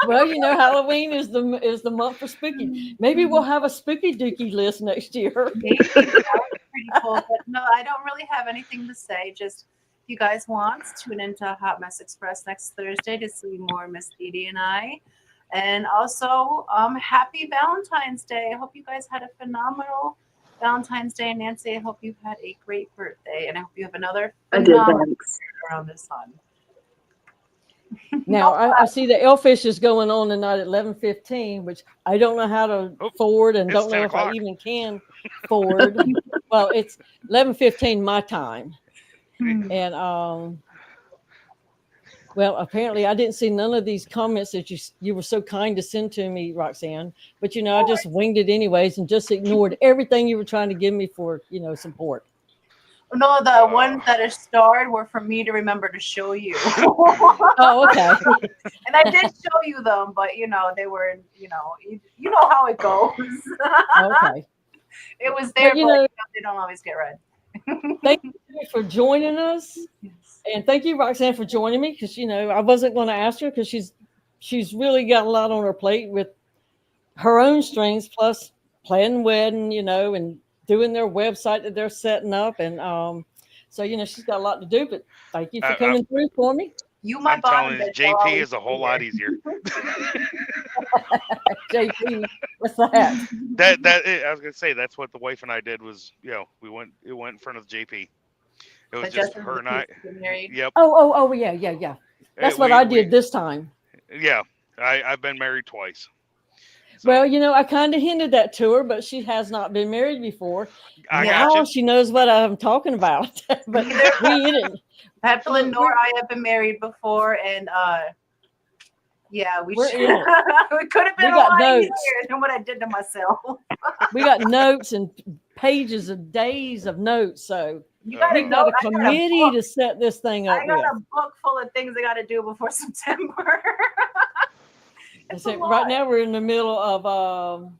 Well, you know, Halloween is the month for spooky. Maybe we'll have a spooky dookie list next year. Maybe that was pretty cool. But no, I don't really have anything to say. Just if you guys want, tune into Hot Mess Express next Thursday to see more Miss Edie and I. And also, happy Valentine's Day. I hope you guys had a phenomenal Valentine's Day. Nancy, I hope you've had a great birthday. And I hope you have another phenomenal day around the sun. Now, I see the Elfish is going on tonight at 11:15, which I don't know how to forward and don't know if I even can forward. Well, it's 11:15 my time. And well, apparently I didn't see none of these comments that you were so kind to send to me, Roxanne. But you know, I just winged it anyways and just ignored everything you were trying to give me for, you know, support. No, the ones that are starred were for me to remember to show you. Oh, okay. And I did show you them, but you know, they were, you know how it goes. Okay. It was there, but you know, they don't always get read. Thank you for joining us. Yes. And thank you, Roxanne, for joining me because, you know, I wasn't going to ask her because she's really got a lot on her plate with her own strings plus planning wedding, you know, and doing their website that they're setting up. And so, you know, she's got a lot to do, but thank you for coming through for me. I'm telling you, JP is a whole lot easier. JP, what's that? I was gonna say that's what the wife and I did was, you know, it went in front of JP. It was just her and I. Yep. Oh yeah. That's what I did this time. Yeah, I've been married twice. So. Well, you know, I kind of hinted that to her, but she has not been married before. Now she knows what I'm talking about. But we didn't. Evelyn nor I have been married before, and yeah, we should. It could have been a lot easier than what I did to myself. We got notes and pages of days of notes, so we got a committee to set this thing up. I got a book full of things I got to do before September. Right now we're in the middle of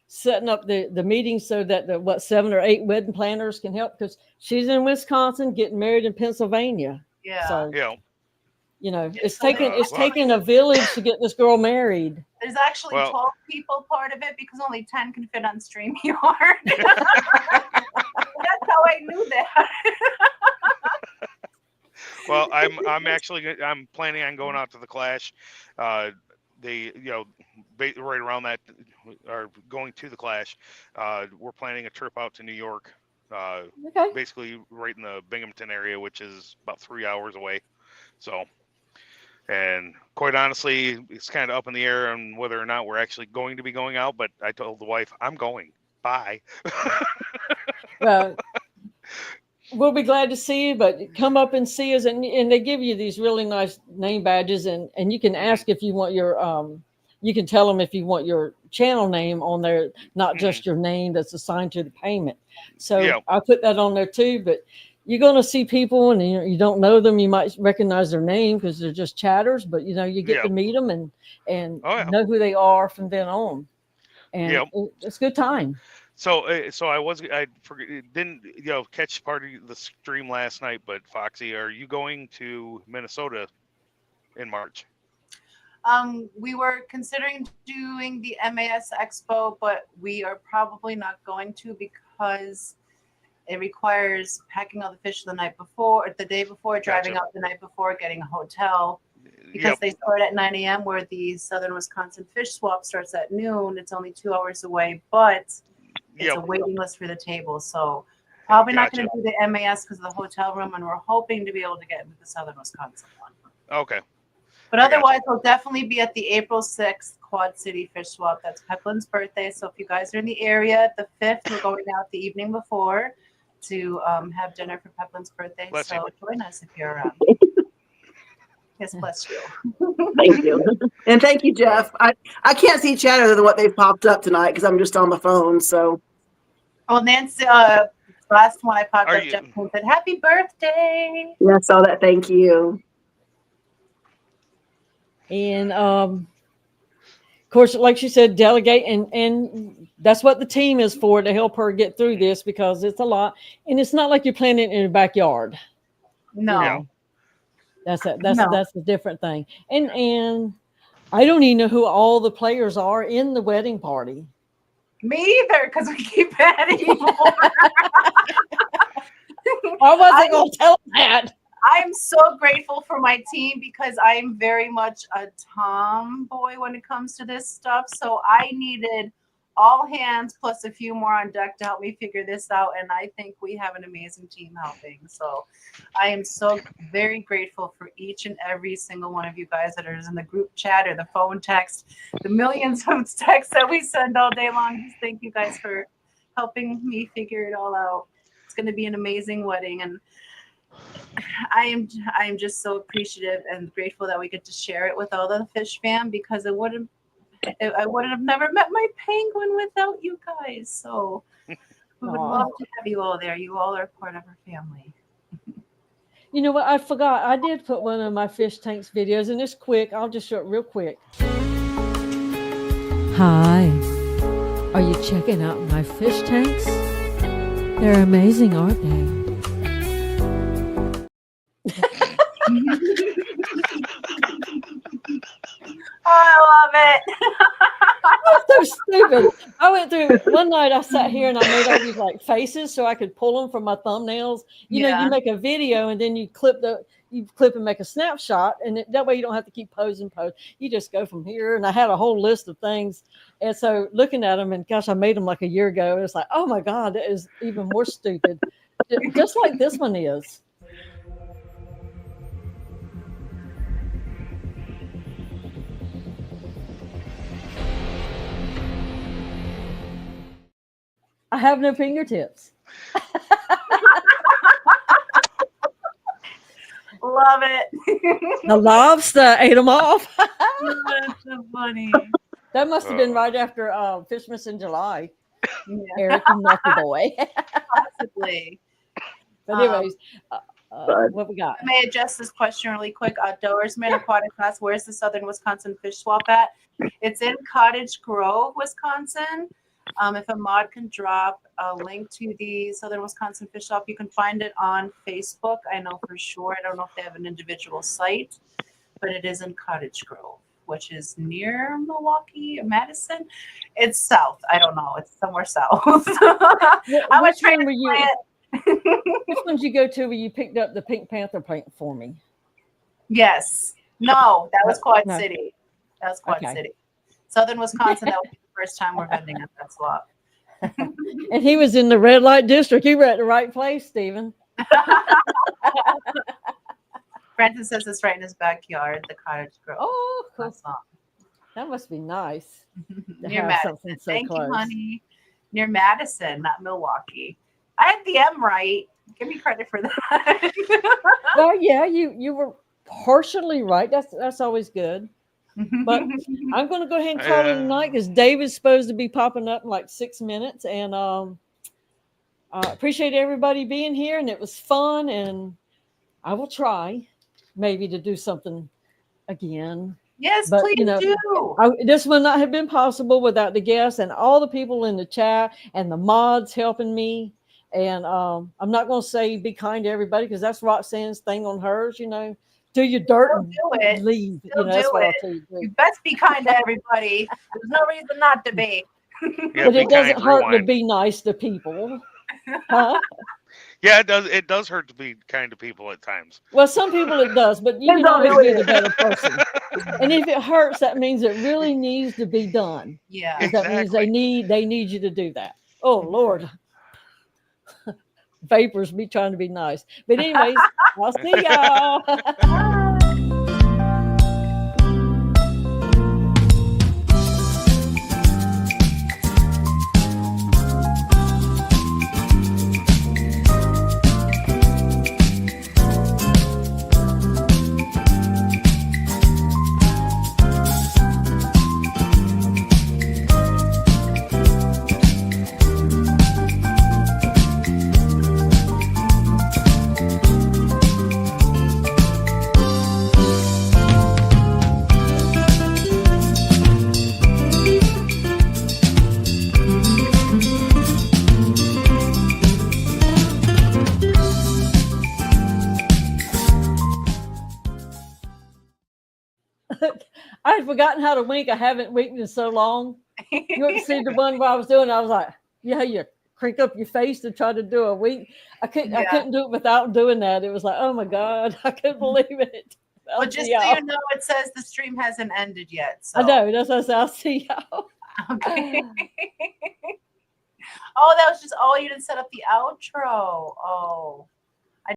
setting up the meeting so that the 7 or 8 wedding planners can help because she's in Wisconsin getting married in Pennsylvania. Yeah. So, yeah. You know, it's taking a village to get this girl married. There's actually 12 people part of it because only 10 can fit on StreamYard. That's how I knew that. Well, I'm planning on going out to the Clash. They, you know, right around that, are going to the Clash. We're planning a trip out to New York. Basically right in the Binghamton area, which is about 3 hours away. So. And quite honestly, it's kind of up in the air on whether or not we're actually going to be going out. But I told the wife, I'm going. Bye. Well, we'll be glad to see you, but come up and see us. And they give you these really nice name badges. And you can ask if you want your, you can tell them if you want your channel name on there, not just your name that's assigned to the payment. So I put that on there too. But you're going to see people and you don't know them. You might recognize their name because they're just chatters, but you know, you get to meet them and know who they are from then on. And it's a good time. So I didn't, you know, catch part of the stream last night, but Foxy, are you going to Minnesota in March? We were considering doing the MAS Expo, but we are probably not going to because it requires packing all the fish the night before, or the day before, driving out the night before, getting a hotel. Because they start at 9 a.m. where the Southern Wisconsin Fish Swap starts at noon. It's only 2 hours away, but it's a waiting list for the table. So probably not going to do the MAS because of the hotel room, and we're hoping to be able to get into the Southern Wisconsin one. Okay. But I got you. otherwise, we'll definitely be at the April 6th Quad City Fish Swap. That's Peplin's birthday. So if you guys are in the area, the 5th, we're going out the evening before to have dinner for Peplin's birthday. Bless so join us if you're around. Yes, bless you. Thank you. And thank you, Jeff. I can't see chat other than what they've popped up tonight because I'm just on the phone. So Well, Nancy, last one I popped Are up, you- Jeff said, "Happy birthday." yeah, I saw that. Thank you. And of course, like she said, delegate, and that's what the team is for, to help her get through this, because it's a lot, and it's not like you're planning in your backyard. No. You know, that's a different thing. And I don't even know who all the players are in the wedding party. Me either, because we keep adding more. I wasn't going to tell them that. I'm so grateful for my team because I'm very much a tomboy when it comes to this stuff. So I needed all hands plus a few more on deck to help me figure this out. And I think we have an amazing team helping. So I am so very grateful for each and every single one of you guys that are in the group chat or the phone text, the millions of texts that we send all day long. Just thank you guys for helping me figure it all out. It's going to be an amazing wedding. And I am just so appreciative and grateful that we get to share it with all the fish fam, because I wouldn't have never met my penguin without you guys. So we would love to have you all there. You all are part of our family. You know what? I forgot. I did put one of my fish tanks videos, and it's quick. I'll just show it real quick. Hi. Are you checking out my fish tanks? They're amazing, aren't they? I love it. That's so stupid. I went through one night. I sat here and I made all these like faces so I could pull them from my thumbnails. You know, you make a video and then you clip and make a snapshot, and that way you don't have to keep posing. You just go from here. And I had a whole list of things, and so looking at them, and gosh, I made them like a year ago. It's like, oh my god, that is even more stupid, just like this one is. I have no fingertips. Love it. The lobster ate them off. That's so funny. That must have been right after Fishmas in July. Yeah. Eric and Lucky Boy. Possibly. But anyways, what we got? I may adjust this question really quick. Outdoorsman aquatic class. Where's the Southern Wisconsin Fish Swap at? It's in Cottage Grove, Wisconsin. If a mod can drop a link to the Southern Wisconsin Fish Swap, you can find it on Facebook. I know for sure. I don't know if they have an individual site, but it is in Cottage Grove, which is near Milwaukee or Madison. It's south. I don't know. It's somewhere south. I was trying to play it. Which one did you go to where you picked up the Pink Panther paint for me? Yes. No, that was Quad No. City. That was Quad City. Southern Wisconsin, that was the first time we're vending at that swap. And he was in the red light district. You were at the right place, Stephen. Francis says it's right in his backyard, the Cottage Grove. Oh, cool. That's all. That must be nice. Near have Madison. something so Thank close. you, honey. Near Madison, not Milwaukee. I had the M right. Give me credit for that. Well, yeah, you were partially right. That's always good. But I'm going to go ahead and call it a night because David's supposed to be popping up in like 6 minutes. And I appreciate everybody being here, and it was fun. And I will try maybe to do something again. Yes, But, please do. This would not have been possible without the guests and all the people in the chat and the mods helping me. And I'm not going to say be kind to everybody because that's Roxanne's thing on hers, do your dirt and leave. That's what I'll tell you. You best be kind to everybody. There's no reason not to be. Yeah, But be it doesn't kind, hurt to rewind. be nice to people. Huh? Yeah, it does. It does hurt to be kind to people at times. Well, some people it does, but you can always be the better person. And if it hurts, that means it really needs to be done. Yeah. That means they need you to do that. Oh Lord. Vapors be trying to be nice. But anyways, I'll see y'all. I had forgotten how to wink. I haven't winked in so long. You ever see the one where I was doing? I was like, yeah, you crank up your face to try to do a wink. I couldn't do it without doing that. It was like, oh my God, I couldn't believe it. Well, just so you know, it says the stream hasn't ended yet. So. I know. That's what I said. I'll see y'all. Okay. Oh, that was just, you didn't set up the outro. Oh.